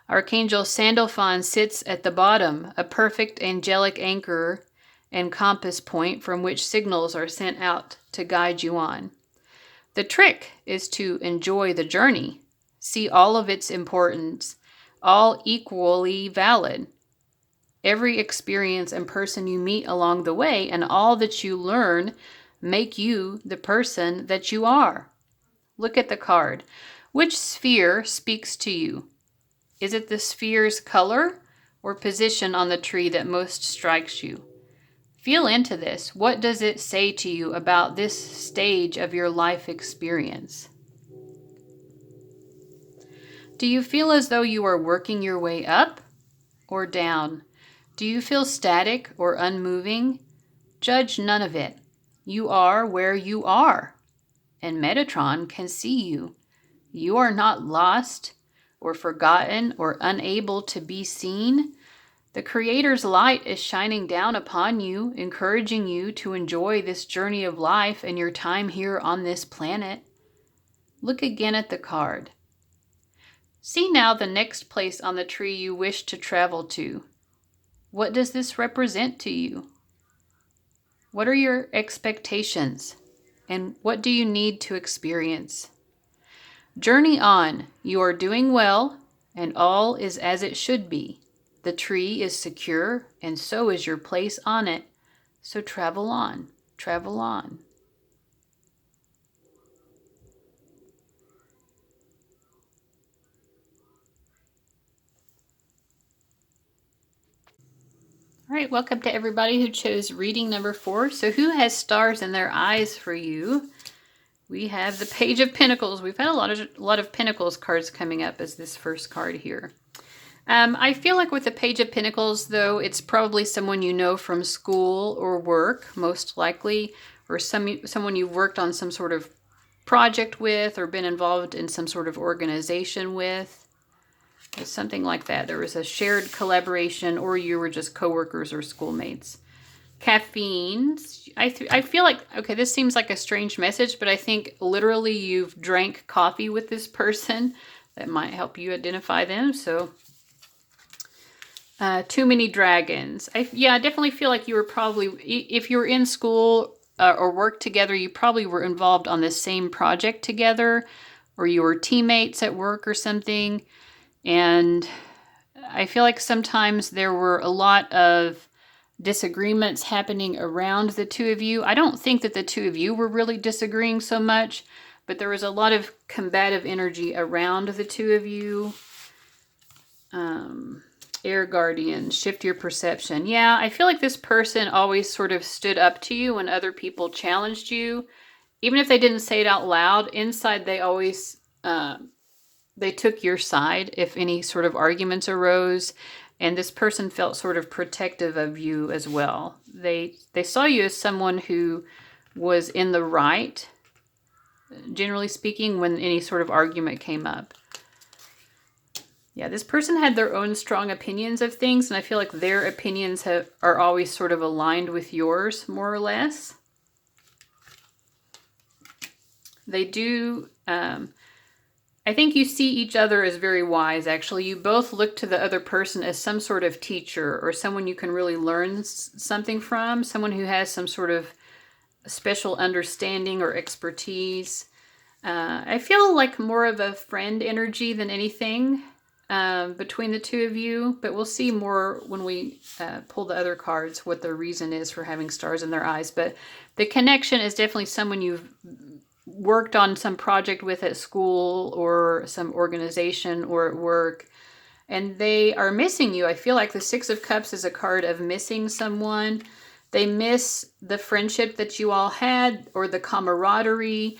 S1: Archangel Sandalphon sits at the bottom, a perfect angelic anchor and compass point from which signals are sent out to guide you on. The trick is to enjoy the journey, see all of its importance, all equally valid. Every experience and person you meet along the way and all that you learn make you the person that you are. Look at the card. Which sphere speaks to you? Is it the sphere's color or position on the tree that most strikes you? Feel into this. What does it say to you about this stage of your life experience? Do you feel as though you are working your way up or down? Do you feel static or unmoving? Judge none of it. You are where you are, and Metatron can see you. You are not lost or forgotten or unable to be seen. The Creator's light is shining down upon you, encouraging you to enjoy this journey of life and your time here on this planet. Look again at the card. See now the next place on the tree you wish to travel to. What does this represent to you? What are your expectations? And what do you need to experience? Journey on. You are doing well, and all is as it should be. The tree is secure, and so is your place on it. So travel on. Travel on. All right, welcome to everybody who chose reading number 4. So who has stars in their eyes for you? We have the Page of Pentacles. We've had a lot of Pentacles cards coming up as this first card here. I feel like with the Page of Pentacles, though, it's probably someone you know from school or work, most likely, or someone you've worked on some sort of project with or been involved in some sort of organization with. Something like that. There was a shared collaboration, or you were just coworkers or schoolmates. Caffeine. I feel like, okay, this seems like a strange message, but I think literally you've drank coffee with this person. That might help you identify them. So, too many dragons. I definitely feel like you were probably, if you were in school or worked together, you probably were involved on the same project together, or you were teammates at work or something. And I feel like sometimes there were a lot of disagreements happening around the two of you. I don't think that the two of you were really disagreeing so much, but there was a lot of combative energy around the two of you. Air guardian, shift your perception. Yeah, I feel like this person always sort of stood up to you when other people challenged you. Even if they didn't say it out loud, inside they always, they took your side if any sort of arguments arose. And this person felt sort of protective of you as well. They saw you as someone who was in the right, generally speaking, when any sort of argument came up. Yeah, this person had their own strong opinions of things, and I feel like their opinions are always sort of aligned with yours, more or less. They do, I think you see each other as very wise, actually. You both look to the other person as some sort of teacher or someone you can really learn something from, someone who has some sort of special understanding or expertise. I feel like more of a friend energy than anything between the two of you, but we'll see more when we pull the other cards what the reason is for having stars in their eyes. But the connection is definitely someone you've worked on some project with at school or some organization or at work, and they are missing you. I feel like the Six of Cups is a card of missing someone. They miss the friendship that you all had, or the camaraderie,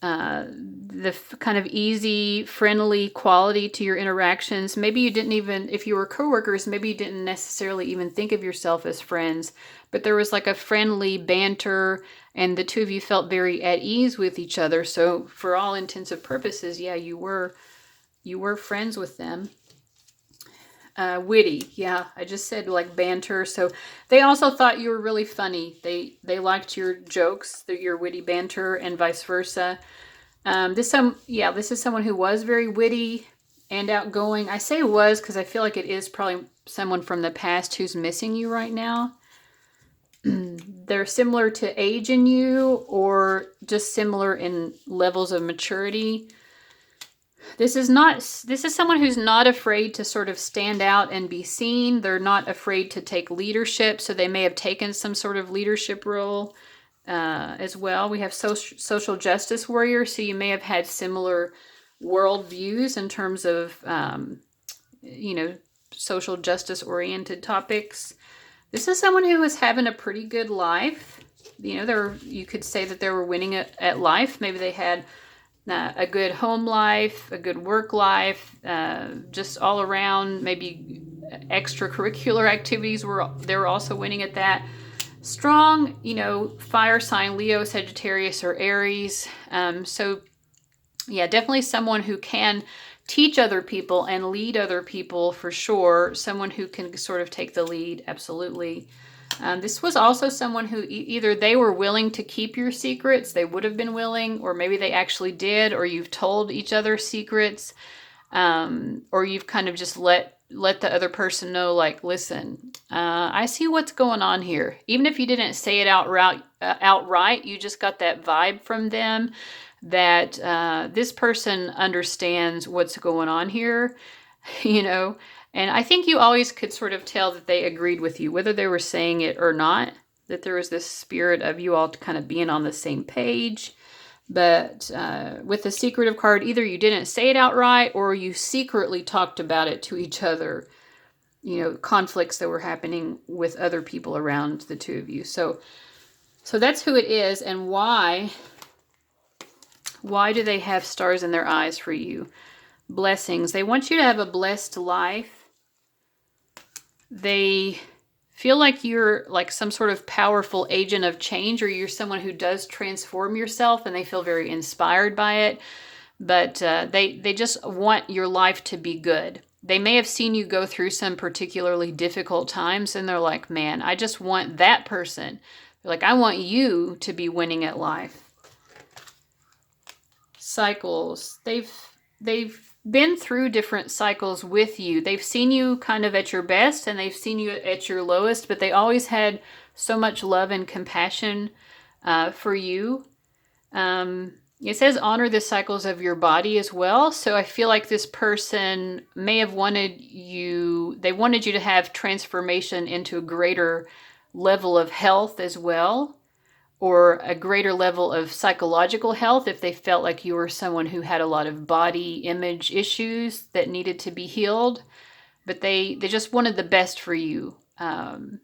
S1: the kind of easy, friendly quality to your interactions. Maybe you didn't even, if you were coworkers, maybe you didn't necessarily even think of yourself as friends, but there was like a friendly banter, and the two of you felt very at ease with each other. So for all intents and purposes, yeah, you were friends with them. Witty, yeah, I just said like banter. So they also thought you were really funny. They liked your jokes, your witty banter, and vice versa. This is someone who was very witty and outgoing. I say was because I feel like it is probably someone from the past who's missing you right now. They're similar to age in you, or just similar in levels of maturity. This is someone who's not afraid to sort of stand out and be seen. They're not afraid to take leadership, so they may have taken some sort of leadership role as well. We have social justice warrior, so you may have had similar worldviews in terms of, social justice oriented topics. This is someone who was having a pretty good life. You could say that they were winning at life. Maybe they had a good home life, a good work life, just all around, maybe extracurricular activities they were also winning at that. Strong, fire sign, Leo, Sagittarius, or Aries. So yeah, definitely someone who can teach other people and lead other people for sure. Someone who can sort of take the lead, absolutely. This was also someone who either they were willing to keep your secrets, they would have been willing, or maybe they actually did, or you've told each other secrets, or you've kind of just let the other person know, like, listen, I see what's going on here. Even if you didn't say it outright, you just got that vibe from them that this person understands what's going on here, And I think you always could sort of tell that they agreed with you, whether they were saying it or not, that there was this spirit of you all kind of being on the same page. But with the secretive card, either you didn't say it outright or you secretly talked about it to each other, conflicts that were happening with other people around the two of you. So that's who it is. And why do they have stars in their eyes for you? Blessings. They want you to have a blessed life. They feel like you're like some sort of powerful agent of change, or you're someone who does transform yourself, and they feel very inspired by it. But they just want your life to be good. They may have seen you go through some particularly difficult times, and they're like, man, I just want that person. They're like, I want you to be winning at life. Cycles. They've been through different cycles with you. They've seen you kind of at your best, and they've seen you at your lowest, but they always had so much love and compassion for you. It says honor the cycles of your body as well. So I feel like this person may have wanted you to have transformation into a greater level of health as well, or a greater level of psychological health if they felt like you were someone who had a lot of body image issues that needed to be healed. But they just wanted the best for you. And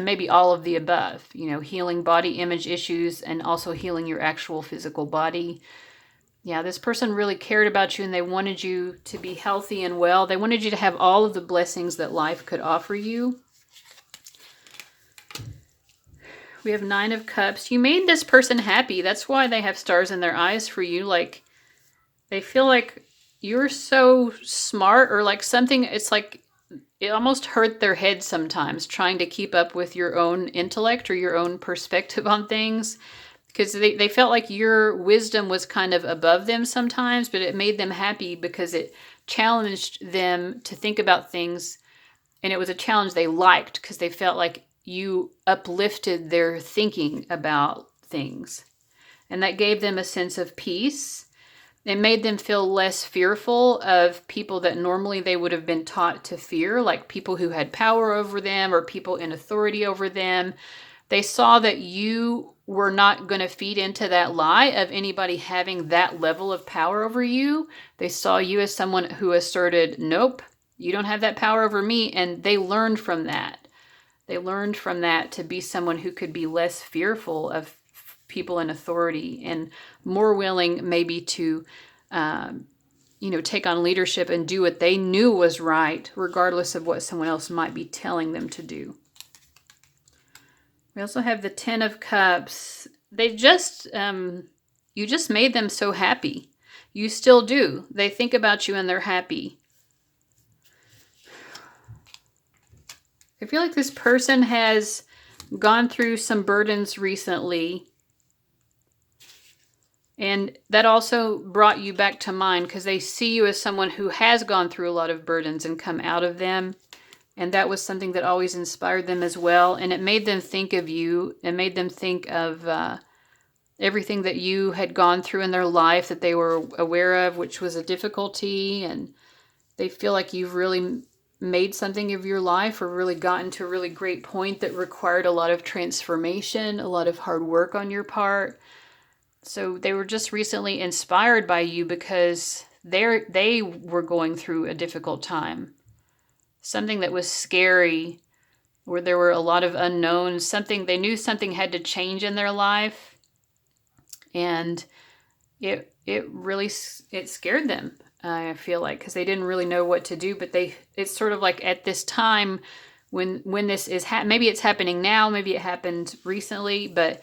S1: maybe all of the above, healing body image issues and also healing your actual physical body. Yeah, this person really cared about you and they wanted you to be healthy and well. They wanted you to have all of the blessings that life could offer you. We have 9 of Cups. You made this person happy. That's why they have stars in their eyes for you. Like, they feel like you're so smart, or like something, it's like it almost hurt their head sometimes trying to keep up with your own intellect or your own perspective on things. Because they felt like your wisdom was kind of above them sometimes, but it made them happy because it challenged them to think about things. And it was a challenge they liked because they felt like you uplifted their thinking about things. And that gave them a sense of peace. It made them feel less fearful of people that normally they would have been taught to fear, like people who had power over them or people in authority over them. They saw that you were not going to feed into that lie of anybody having that level of power over you. They saw you as someone who asserted, nope, you don't have that power over me. And they learned from that. They learned from that to be someone who could be less fearful of people in authority and more willing maybe to, take on leadership and do what they knew was right, regardless of what someone else might be telling them to do. We also have the 10 of Cups. They just, you just made them so happy. You still do. They think about you and they're happy. I feel like this person has gone through some burdens recently. And that also brought you back to mind because they see you as someone who has gone through a lot of burdens and come out of them. And that was something that always inspired them as well. And it made them think of you. It made them think of everything that you had gone through in their life that they were aware of, which was a difficulty. And they feel like you've really made something of your life or really gotten to a really great point that required a lot of transformation, a lot of hard work on your part. So they were just recently inspired by you because they were going through a difficult time. Something that was scary, where there were a lot of unknowns, they knew something had to change in their life. And it really scared them, I feel like, because they didn't really know what to do. But it's sort of like at this time when this is, maybe it's happening now, maybe it happened recently, but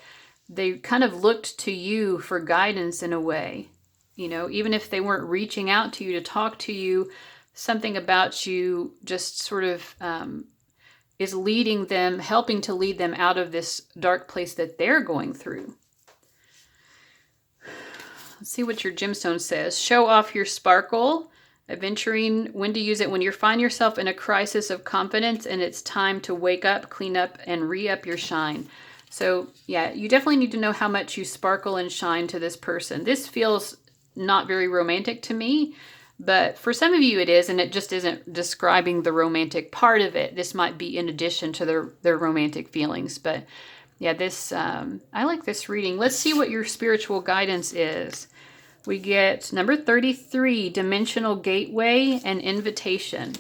S1: they kind of looked to you for guidance in a way. Even if they weren't reaching out to you to talk to you, something about you just sort of is leading them, helping to lead them out of this dark place that they're going through. Let's see what your gemstone says. Show off your sparkle. Aventurine, when to use it. When you find yourself in a crisis of confidence and it's time to wake up, clean up, and re-up your shine. So yeah, you definitely need to know how much you sparkle and shine to this person. This feels not very romantic to me, but for some of you it is, and it just isn't describing the romantic part of it. This might be in addition to their romantic feelings. But yeah, I like this reading. Let's see what your spiritual guidance is. We get number 33, Dimensional Gateway and Invitation.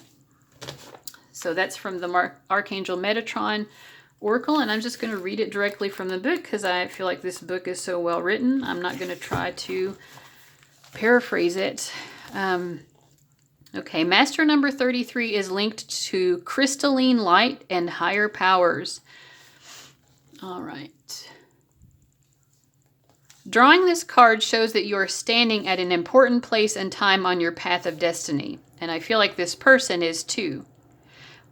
S1: So that's from the Archangel Metatron Oracle, and I'm just going to read it directly from the book because I feel like this book is so well written. I'm not going to try to paraphrase it. Okay, Master number 33 is linked to crystalline light and higher powers. All right. Drawing this card shows that you are standing at an important place and time on your path of destiny, and I feel like this person is too.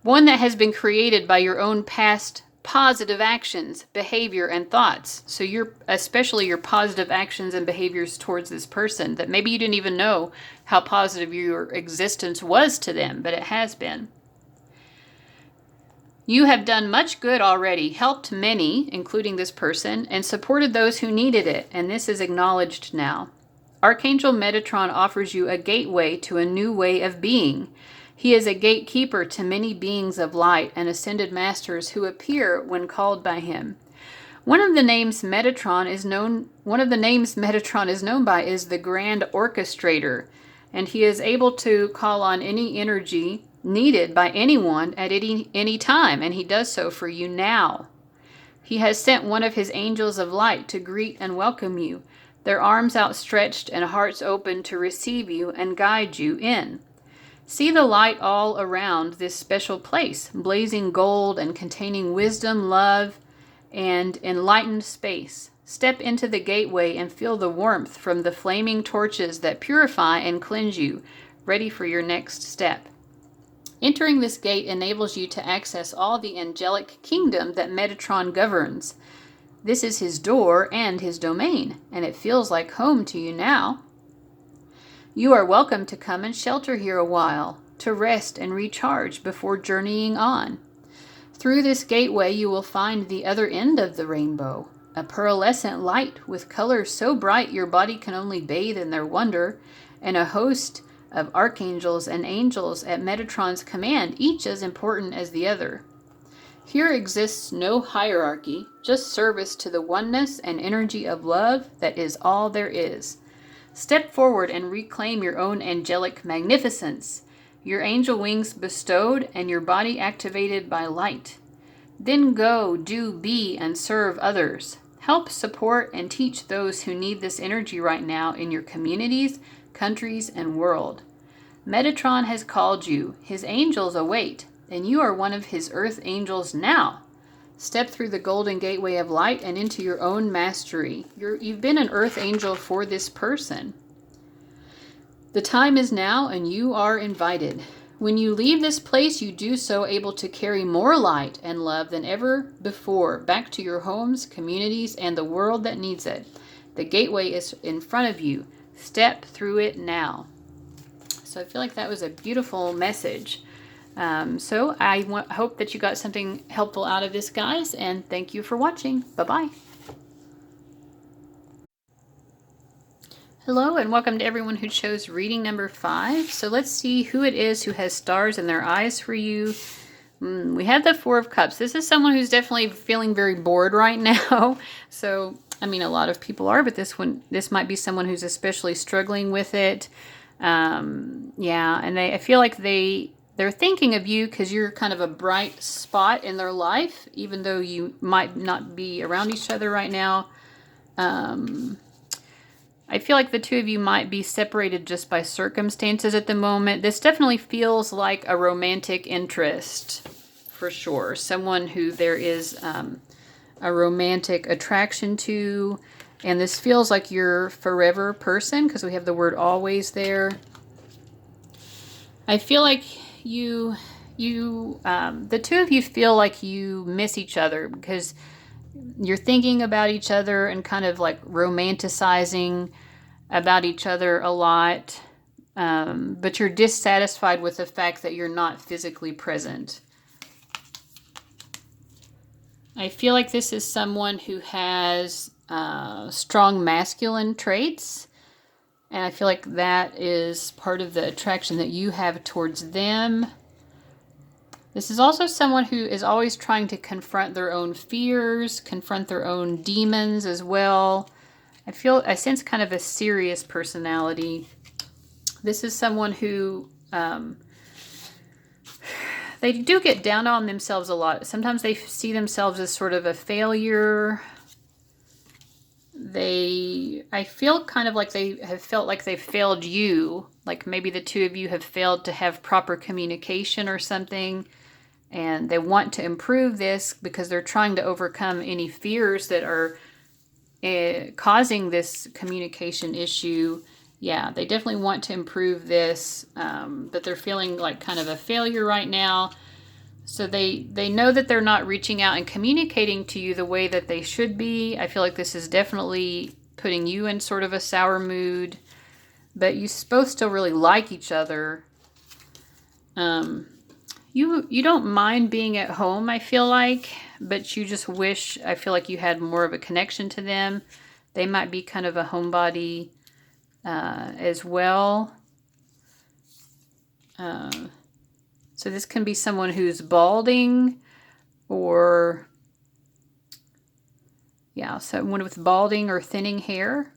S1: One that has been created by your own past positive actions, behavior, and thoughts. So especially your positive actions and behaviors towards this person that maybe you didn't even know how positive your existence was to them, but it has been. You have done much good already, helped many, including this person, and supported those who needed it, and this is acknowledged now. Archangel Metatron offers you a gateway to a new way of being. He is a gatekeeper to many beings of light and ascended masters who appear when called by him. One of the names Metatron is known by is the Grand Orchestrator, and he is able to call on any energy needed by anyone at any time, and he does so for you now. He has sent one of his angels of light to greet and welcome you, their arms outstretched and hearts open to receive you and guide you in. See the light all around this special place, blazing gold and containing wisdom, love, and enlightened space. Step into the gateway and feel the warmth from the flaming torches that purify and cleanse you, ready for your next step. Entering this gate enables you to access all the angelic kingdom that Metatron governs. This is his door and his domain, and it feels like home to you now. You are welcome to come and shelter here a while, to rest and recharge before journeying on. Through this gateway you will find the other end of the rainbow, a pearlescent light with colors so bright your body can only bathe in their wonder, and a host of archangels and angels at Metatron's command, each as important as the other. Here exists no hierarchy, just service to the oneness and energy of love that is all there is. Step forward and reclaim your own angelic magnificence, your angel wings bestowed and your body activated by light. Then go, do, be, and serve others. Help, support, and teach those who need this energy right now in your communities, countries, and world. Metatron has called you. His angels await, and you are one of his earth angels now. Step through the golden gateway of light and into your own mastery. You've been an earth angel for this person. The time is now, and you are invited. When you leave this place, you do so able to carry more light and love than ever before back to your homes, communities, and the world that needs it. The gateway is in front of you. Step through it now. So I feel like that was a beautiful message. So I hope that you got something helpful out of this, guys, and thank you for watching. Bye-bye. Hello, and welcome to everyone who chose reading number 5. So let's see who it is who has stars in their eyes for you. We had the Four of Cups. This is someone who's definitely feeling very bored right now. So, I mean, a lot of people are, but this might be someone who's especially struggling with it. Yeah, and I feel like they're thinking of you because you're kind of a bright spot in their life, even though you might not be around each other right now. I feel like the two of you might be separated just by circumstances at the moment. This definitely feels like a romantic interest, for sure. Someone who there is a romantic attraction to. And this feels like your forever person, because we have the word always there. I feel like the two of you feel like you miss each other, because you're thinking about each other and kind of like romanticizing about each other a lot, but you're dissatisfied with the fact that you're not physically present. I feel like this is someone who has strong masculine traits, and I feel like that is part of the attraction that you have towards them. This is also someone who is always trying to confront their own fears, confront their own demons as well. I sense kind of a serious personality. This is someone who, they do get down on themselves a lot. Sometimes they see themselves as sort of a failure. I feel kind of like they have felt like they've failed you. Like maybe the two of you have failed to have proper communication or something. And they want to improve this because they're trying to overcome any fears that are causing this communication issue. Yeah, they definitely want to improve this, but they're feeling like kind of a failure right now. So they know that they're not reaching out and communicating to you the way that they should be. I feel like this is definitely putting you in sort of a sour mood, but you both still really like each other. You don't mind being at home, I feel like, but you just wish, I feel like you had more of a connection to them. They might be kind of a homebody as well. So this can be someone who's balding, or yeah, someone with balding or thinning hair.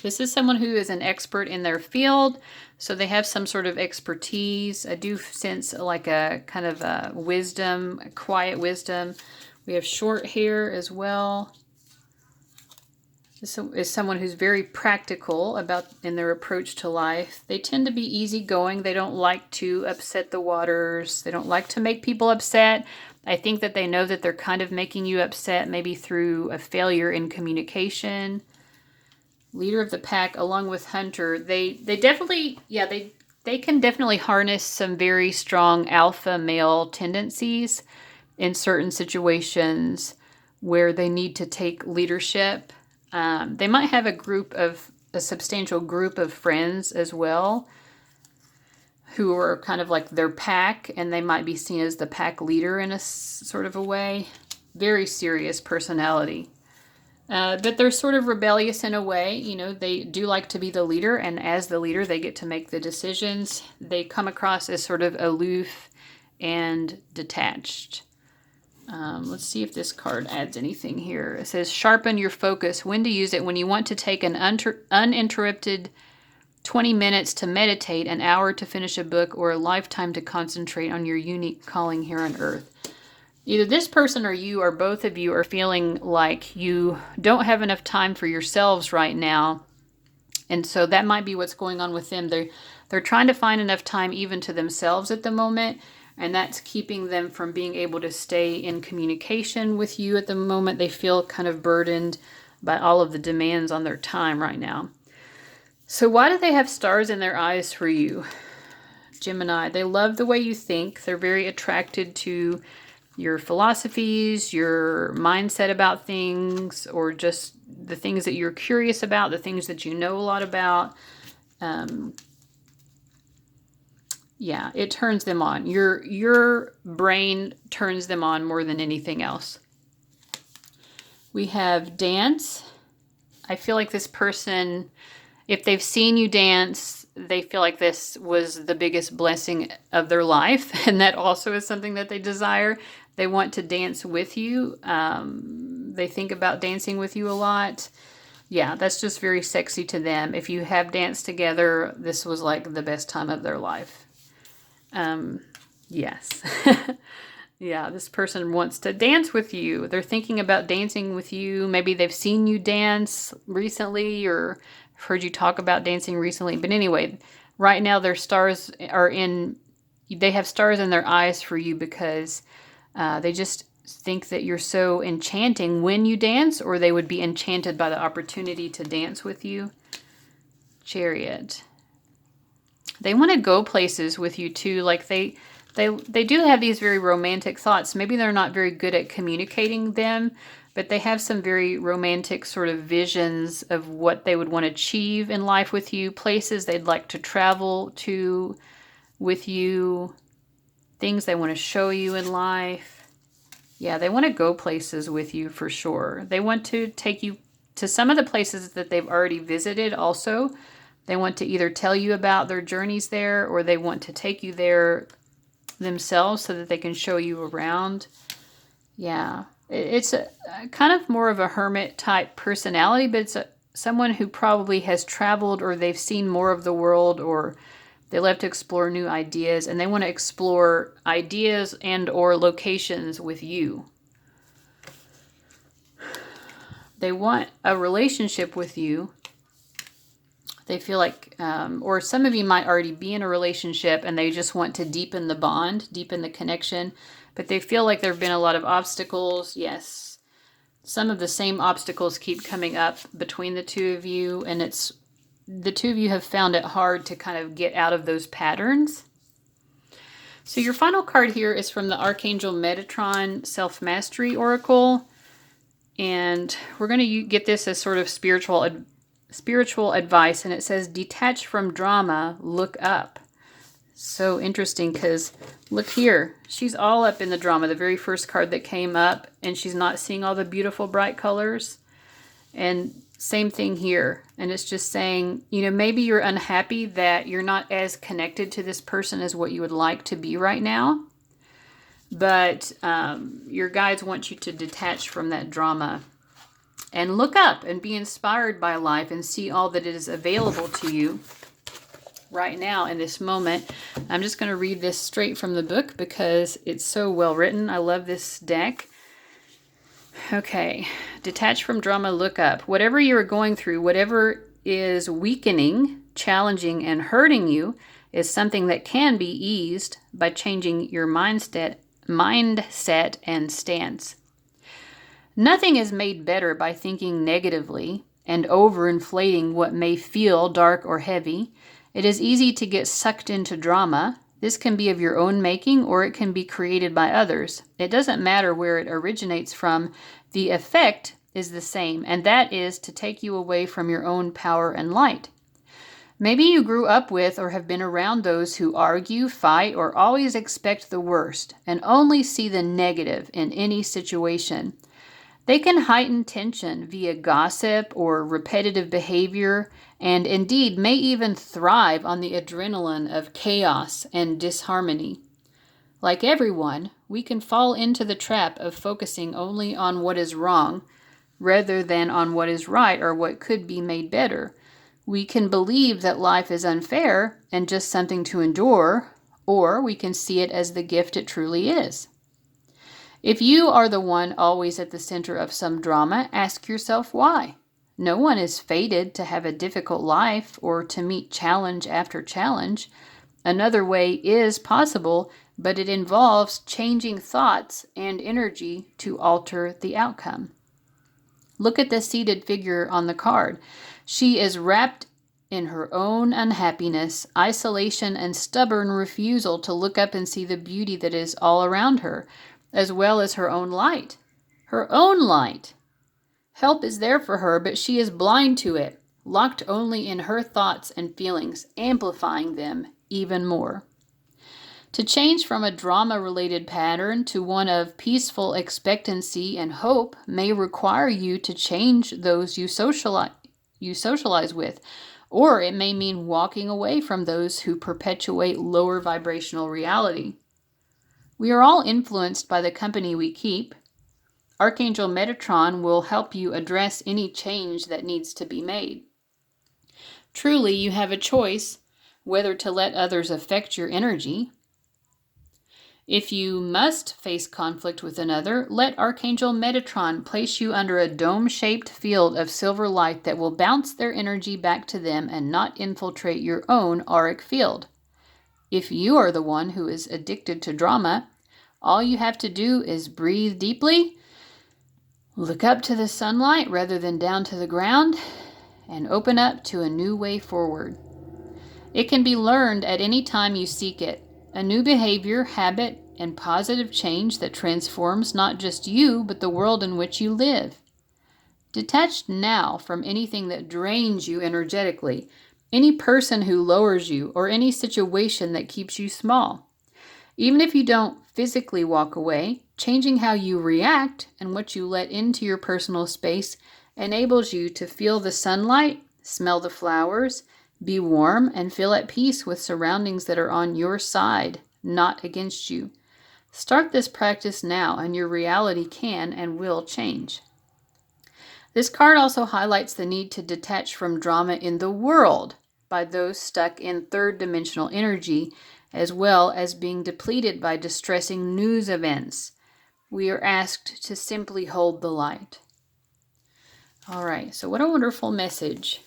S1: This is someone who is an expert in their field, so they have some sort of expertise. I do sense like a kind of a wisdom, a quiet wisdom. We have short hair as well. This is someone who's very practical in their approach to life. They tend to be easygoing. They don't like to upset the waters. They don't like to make people upset. I think that they know that they're kind of making you upset, maybe through a failure in communication. Leader of the pack, along with hunter, they definitely, yeah, they can definitely harness some very strong alpha male tendencies in certain situations where they need to take leadership. They might have a substantial group of friends as well who are kind of like their pack, and they might be seen as the pack leader in a sort of a way. Very serious personality. But they're sort of rebellious in a way. You know, they do like to be the leader, and as the leader, they get to make the decisions. They come across as sort of aloof and detached. Let's see if this card adds anything here. It says, sharpen your focus. When to use it: when you want to take an uninterrupted 20 minutes to meditate, an hour to finish a book, or a lifetime to concentrate on your unique calling here on earth. Either this person or you, or both of you, are feeling like you don't have enough time for yourselves right now. And so that might be what's going on with them. They're trying to find enough time even to themselves at the moment. And that's keeping them from being able to stay in communication with you at the moment. They feel kind of burdened by all of the demands on their time right now. So why do they have stars in their eyes for you, Gemini? They love the way you think. They're very attracted to your philosophies, your mindset about things, or just the things that you're curious about, the things that you know a lot about. Yeah, it turns them on. Your brain turns them on more than anything else. We have dance. I feel like this person, if they've seen you dance, they feel like this was the biggest blessing of their life. And that also is something that they desire. They want to dance with you. They think about dancing with you a lot. Yeah, that's just very sexy to them. If you have danced together, this was like the best time of their life. Yes. Yeah, this person wants to dance with you. They're thinking about dancing with you. Maybe they've seen you dance recently, or heard you talk about dancing recently. But anyway, right now they have stars in their eyes for you because they just think that you're so enchanting when you dance, or they would be enchanted by the opportunity to dance with you. Chariot. They want to go places with you too. Like they do have these very romantic thoughts. Maybe they're not very good at communicating them, but they have some very romantic sort of visions of what they would want to achieve in life with you, places they'd like to travel to with you, things they want to show you in life. Yeah, they want to go places with you for sure. They want to take you to some of the places that they've already visited also. They want to either tell you about their journeys there, or they want to take you there themselves so that they can show you around. Yeah, it's a kind of more of a hermit type personality, but it's someone who probably has traveled, or they've seen more of the world, or they love to explore new ideas, and they want to explore ideas and or locations with you. They want a relationship with you. They feel like, or some of you might already be in a relationship and they just want to deepen the bond, deepen the connection, but they feel like there have been a lot of obstacles. Yes, some of the same obstacles keep coming up between the two of you, and the two of you have found it hard to kind of get out of those patterns. So your final card here is from the Archangel Metatron Self-Mastery Oracle, and we're going to get this as sort of spiritual advice, and it says, detach from drama, look up. So interesting, because look here, she's all up in the drama, the very first card that came up, and she's not seeing all the beautiful bright colors. And Same thing here. And it's just saying, you know, maybe you're unhappy that you're not as connected to this person as what you would like to be right now. But your guides want you to detach from that drama and look up and be inspired by life and see all that is available to you right now in this moment. I'm just going to read this straight from the book because it's so well written. I love this deck. Okay, detach from drama, look up. Whatever you are going through, whatever is weakening, challenging, and hurting you is something that can be eased by changing your mindset and stance. Nothing is made better by thinking negatively and overinflating what may feel dark or heavy. It is easy to get sucked into drama. This can be of your own making or it can be created by others. It doesn't matter where it originates from. The effect is the same, and that is to take you away from your own power and light. Maybe you grew up with or have been around those who argue, fight, or always expect the worst and only see the negative in any situation. They can heighten tension via gossip or repetitive behavior, and indeed may even thrive on the adrenaline of chaos and disharmony. Like everyone, we can fall into the trap of focusing only on what is wrong, rather than on what is right or what could be made better. We can believe that life is unfair and just something to endure, or we can see it as the gift it truly is. If you are the one always at the center of some drama, ask yourself why. No one is fated to have a difficult life or to meet challenge after challenge. Another way is possible, but it involves changing thoughts and energy to alter the outcome. Look at the seated figure on the card. She is wrapped in her own unhappiness, isolation, and stubborn refusal to look up and see the beauty that is all around her, as well as her own light. Her own light. Help is there for her, but she is blind to it, locked only in her thoughts and feelings, amplifying them even more. To change from a drama-related pattern to one of peaceful expectancy and hope may require you to change those you socialize with, or it may mean walking away from those who perpetuate lower vibrational reality. We are all influenced by the company we keep. Archangel Metatron will help you address any change that needs to be made. Truly, you have a choice whether to let others affect your energy. If you must face conflict with another, let Archangel Metatron place you under a dome-shaped field of silver light that will bounce their energy back to them and not infiltrate your own auric field. If you are the one who is addicted to drama, all you have to do is breathe deeply, look up to the sunlight rather than down to the ground, and open up to a new way forward. It can be learned at any time you seek it. A new behavior, habit, and positive change that transforms not just you, but the world in which you live. Detached now from anything that drains you energetically, any person who lowers you, or any situation that keeps you small. Even if you don't physically walk away, changing how you react and what you let into your personal space enables you to feel the sunlight, smell the flowers, be warm, and feel at peace with surroundings that are on your side, not against you. Start this practice now, and your reality can and will change. This card also highlights the need to detach from drama in the world by those stuck in third-dimensional energy, as well as being depleted by distressing news events. We are asked to simply hold the light. All right, so what a wonderful message.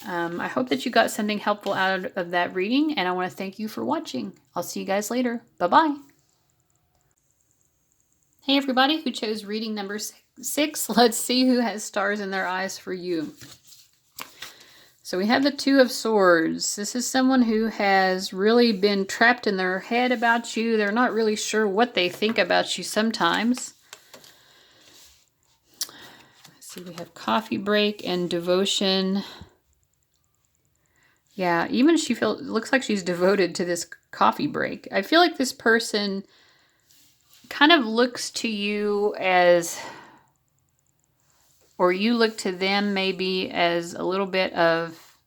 S1: I hope that you got something helpful out of that reading, and I want to thank you for watching. I'll see you guys later. Bye-bye. Hey, everybody who chose reading number 6. Let's see who has stars in their eyes for you. So we have the Two of Swords. This is someone who has really been trapped in their head about you. They're not really sure what they think about you sometimes. Let's see, we have coffee break and devotion. Yeah, even she looks like she's devoted to this coffee break. I feel like this person kind of looks to you as or you look to them maybe as a little bit of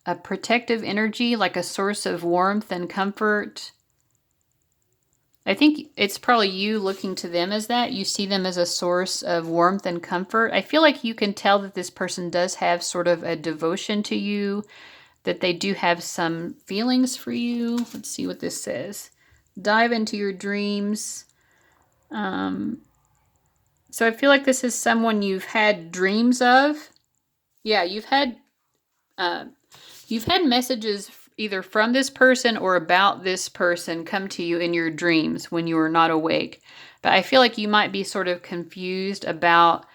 S1: a protective energy, like a source of warmth and comfort. I think it's probably you looking to them as that. You see them as a source of warmth and comfort. I feel like you can tell that this person does have sort of a devotion to you, that they do have some feelings for you. Let's see what this says. Dive into your dreams. So I feel like this is someone you've had dreams of. Yeah, you've had messages either from this person or about this person come to you in your dreams when you are not awake. But I feel like you might be sort of confused about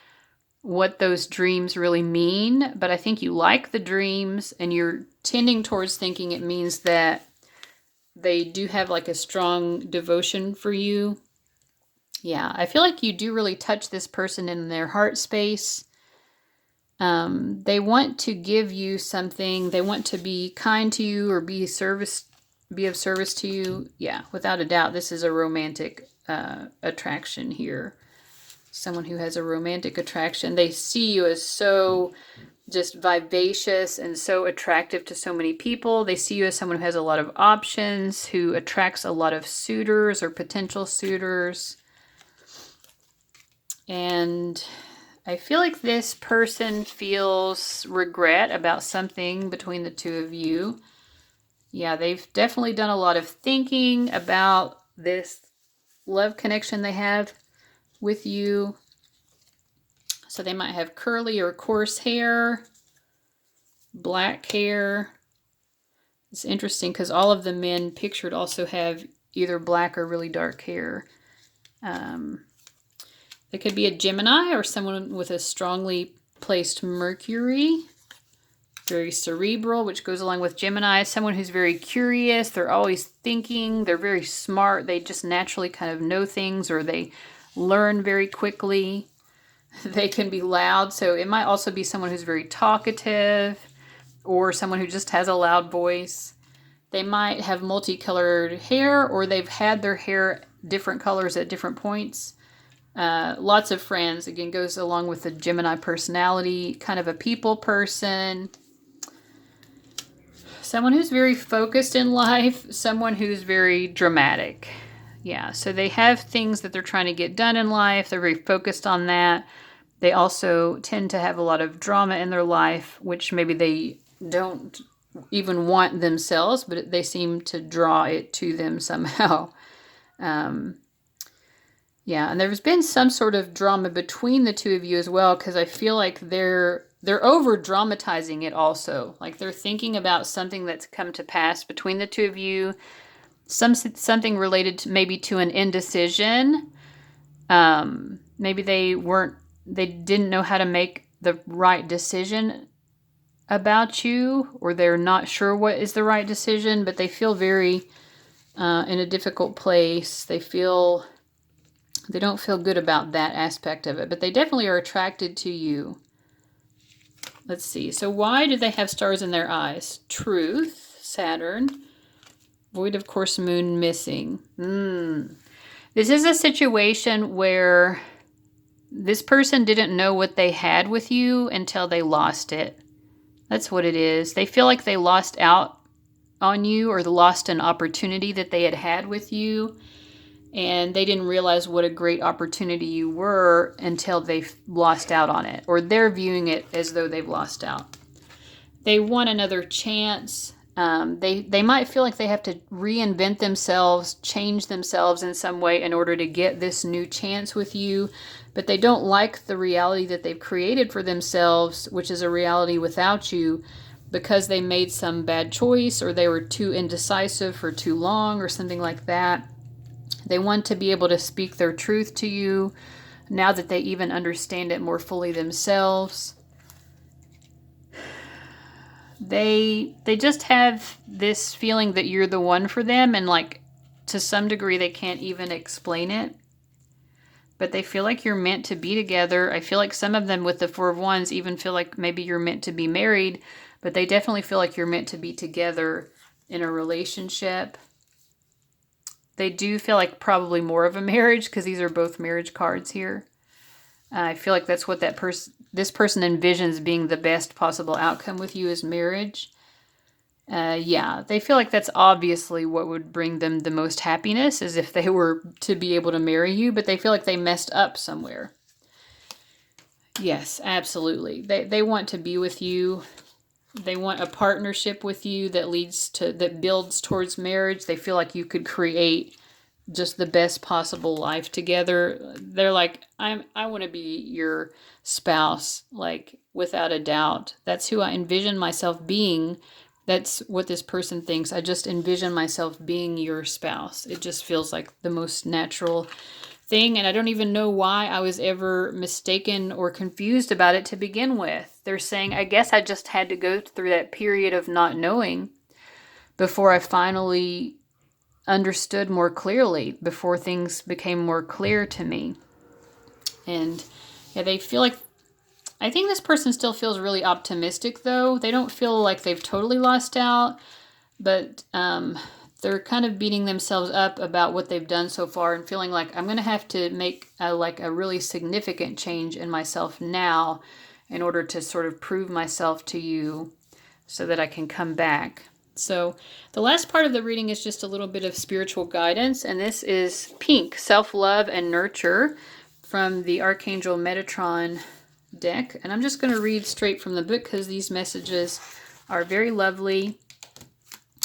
S1: what those dreams really mean. But I think you like the dreams and you're tending towards thinking it means that they do have like a strong devotion for you. Yeah, I feel like you do really touch this person in their heart space. They want to give you something. They want to be kind to you or be of service to you. Yeah, without a doubt, this is a romantic attraction here. Someone who has a romantic attraction. They see you as so just vivacious and so attractive to so many people. They see you as someone who has a lot of options, who attracts a lot of suitors or potential suitors. And I feel like this person feels regret about something between the two of you. Yeah, they've definitely done a lot of thinking about this love connection they have with you. So they might have curly or coarse hair, black hair. It's interesting because all of the men pictured also have either black or really dark hair. It could be a Gemini or someone with a strongly placed Mercury. Very cerebral, which goes along with Gemini. Someone who's very curious. They're always thinking. They're very smart. They just naturally kind of know things, or they learn very quickly. They can be loud. So it might also be someone who's very talkative or someone who just has a loud voice. They might have multicolored hair, or they've had their hair different colors at different points. Lots of friends, again, goes along with the Gemini personality, kind of a people person. Someone who's very focused in life, someone who's very dramatic. Yeah, so they have things that they're trying to get done in life. They're very focused on that. They also tend to have a lot of drama in their life, which maybe they don't even want themselves, but they seem to draw it to them somehow. Yeah, and there's been some sort of drama between the two of you as well, because I feel like they're over dramatizing it also. Like they're thinking about something that's come to pass between the two of you, something related to maybe to an indecision. Maybe they didn't know how to make the right decision about you, or they're not sure what is the right decision, but they feel very in a difficult place. They don't feel good about that aspect of it, but they definitely are attracted to you. Let's see. So why do they have stars in their eyes? Truth, Saturn, void of course, moon missing. This is a situation where this person didn't know what they had with you until they lost it. That's what it is. They feel like they lost out on you, or lost an opportunity that they had with you. And they didn't realize what a great opportunity you were until they lost out on it. Or they're viewing it as though they've lost out. They want another chance. They might feel like they have to reinvent themselves, change themselves in some way in order to get this new chance with you. But they don't like the reality that they've created for themselves, which is a reality without you, because they made some bad choice, or they were too indecisive for too long, or something like that. They want to be able to speak their truth to you now that they even understand it more fully themselves. They just have this feeling that you're the one for them, and like to some degree they can't even explain it. But they feel like you're meant to be together. I feel like some of them with the Four of Wands even feel like maybe you're meant to be married, but they definitely feel like you're meant to be together in a relationship. They do feel like probably more of a marriage, because these are both marriage cards here. I feel like that's what this person envisions being the best possible outcome with you is marriage. Yeah, they feel like that's obviously what would bring them the most happiness, is if they were to be able to marry you, but they feel like they messed up somewhere. Yes, absolutely. They want to be with you. They want a partnership with you that builds towards marriage. They feel like you could create just the best possible life together. They're like, I want to be your spouse, like without a doubt. That's who I envision myself being. That's what this person thinks. I just envision myself being your spouse. It just feels like the most natural thing, and I don't even know why I was ever mistaken or confused about it to begin with. They're saying, I guess I just had to go through that period of not knowing before I finally understood more clearly, before things became more clear to me. And yeah, they feel like, I think this person still feels really optimistic though. They don't feel like they've totally lost out, but they're kind of beating themselves up about what they've done so far and feeling like I'm going to have to make a really significant change in myself now in order to sort of prove myself to you so that I can come back. So the last part of the reading is just a little bit of spiritual guidance, and this is Pink, Self-Love and Nurture, from the Archangel Metatron deck. And I'm just going to read straight from the book because these messages are very lovely,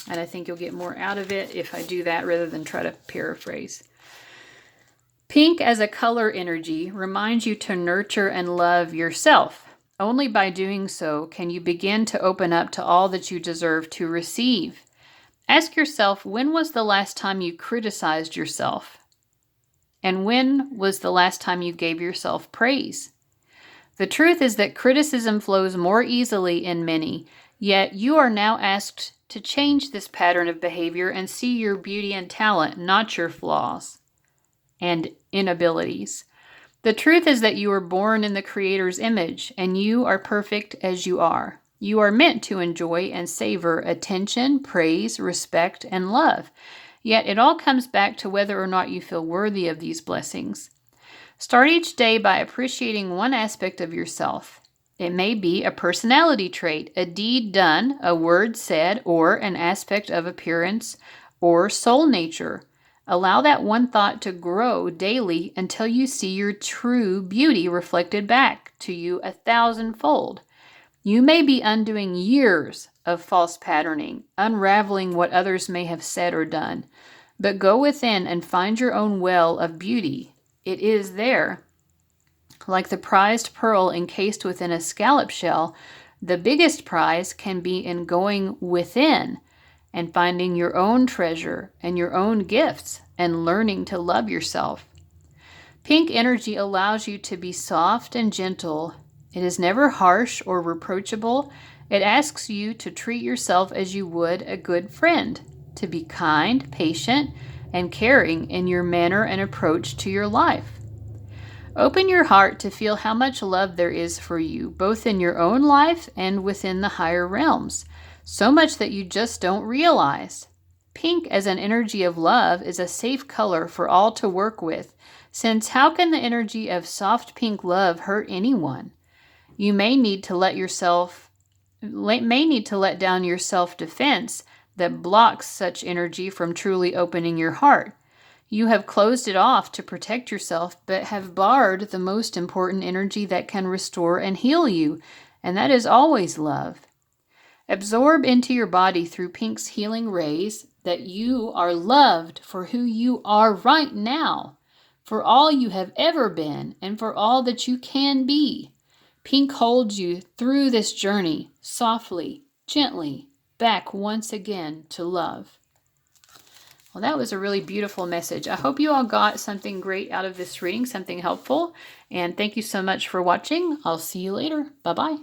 S1: and I think you'll get more out of it if I do that rather than try to paraphrase. Pink as a color energy reminds you to nurture and love yourself. Only by doing so can you begin to open up to all that you deserve to receive. Ask yourself, when was the last time you criticized yourself? And when was the last time you gave yourself praise? The truth is that criticism flows more easily in many, yet you are now asked to change this pattern of behavior and see your beauty and talent, not your flaws and inabilities. The truth is that you were born in the Creator's image, and you are perfect as you are. You are meant to enjoy and savor attention, praise, respect, and love. Yet it all comes back to whether or not you feel worthy of these blessings. Start each day by appreciating one aspect of yourself. It may be a personality trait, a deed done, a word said, or an aspect of appearance or soul nature. Allow that one thought to grow daily until you see your true beauty reflected back to you 1,000-fold. You may be undoing years of false patterning, unraveling what others may have said or done, but go within and find your own well of beauty. It is there. Like the prized pearl encased within a scallop shell, the biggest prize can be in going within and finding your own treasure and your own gifts and learning to love yourself. Pink energy allows you to be soft and gentle. It is never harsh or reproachable. It asks you to treat yourself as you would a good friend, to be kind, patient, and caring in your manner and approach to your life. Open your heart to feel how much love there is for you, both in your own life and within the higher realms. So much that you just don't realize. Pink as an energy of love is a safe color for all to work with, since how can the energy of soft pink love hurt anyone? You may need to let down your self-defense that blocks such energy from truly opening your heart. You have closed it off to protect yourself, but have barred the most important energy that can restore and heal you, and that is always love. Absorb into your body through Pink's healing rays that you are loved for who you are right now, for all you have ever been, and for all that you can be. Pink holds you through this journey, softly, gently, back once again to love. Well, that was a really beautiful message. I hope you all got something great out of this reading, something helpful, and thank you so much for watching. I'll see you later. Bye-bye.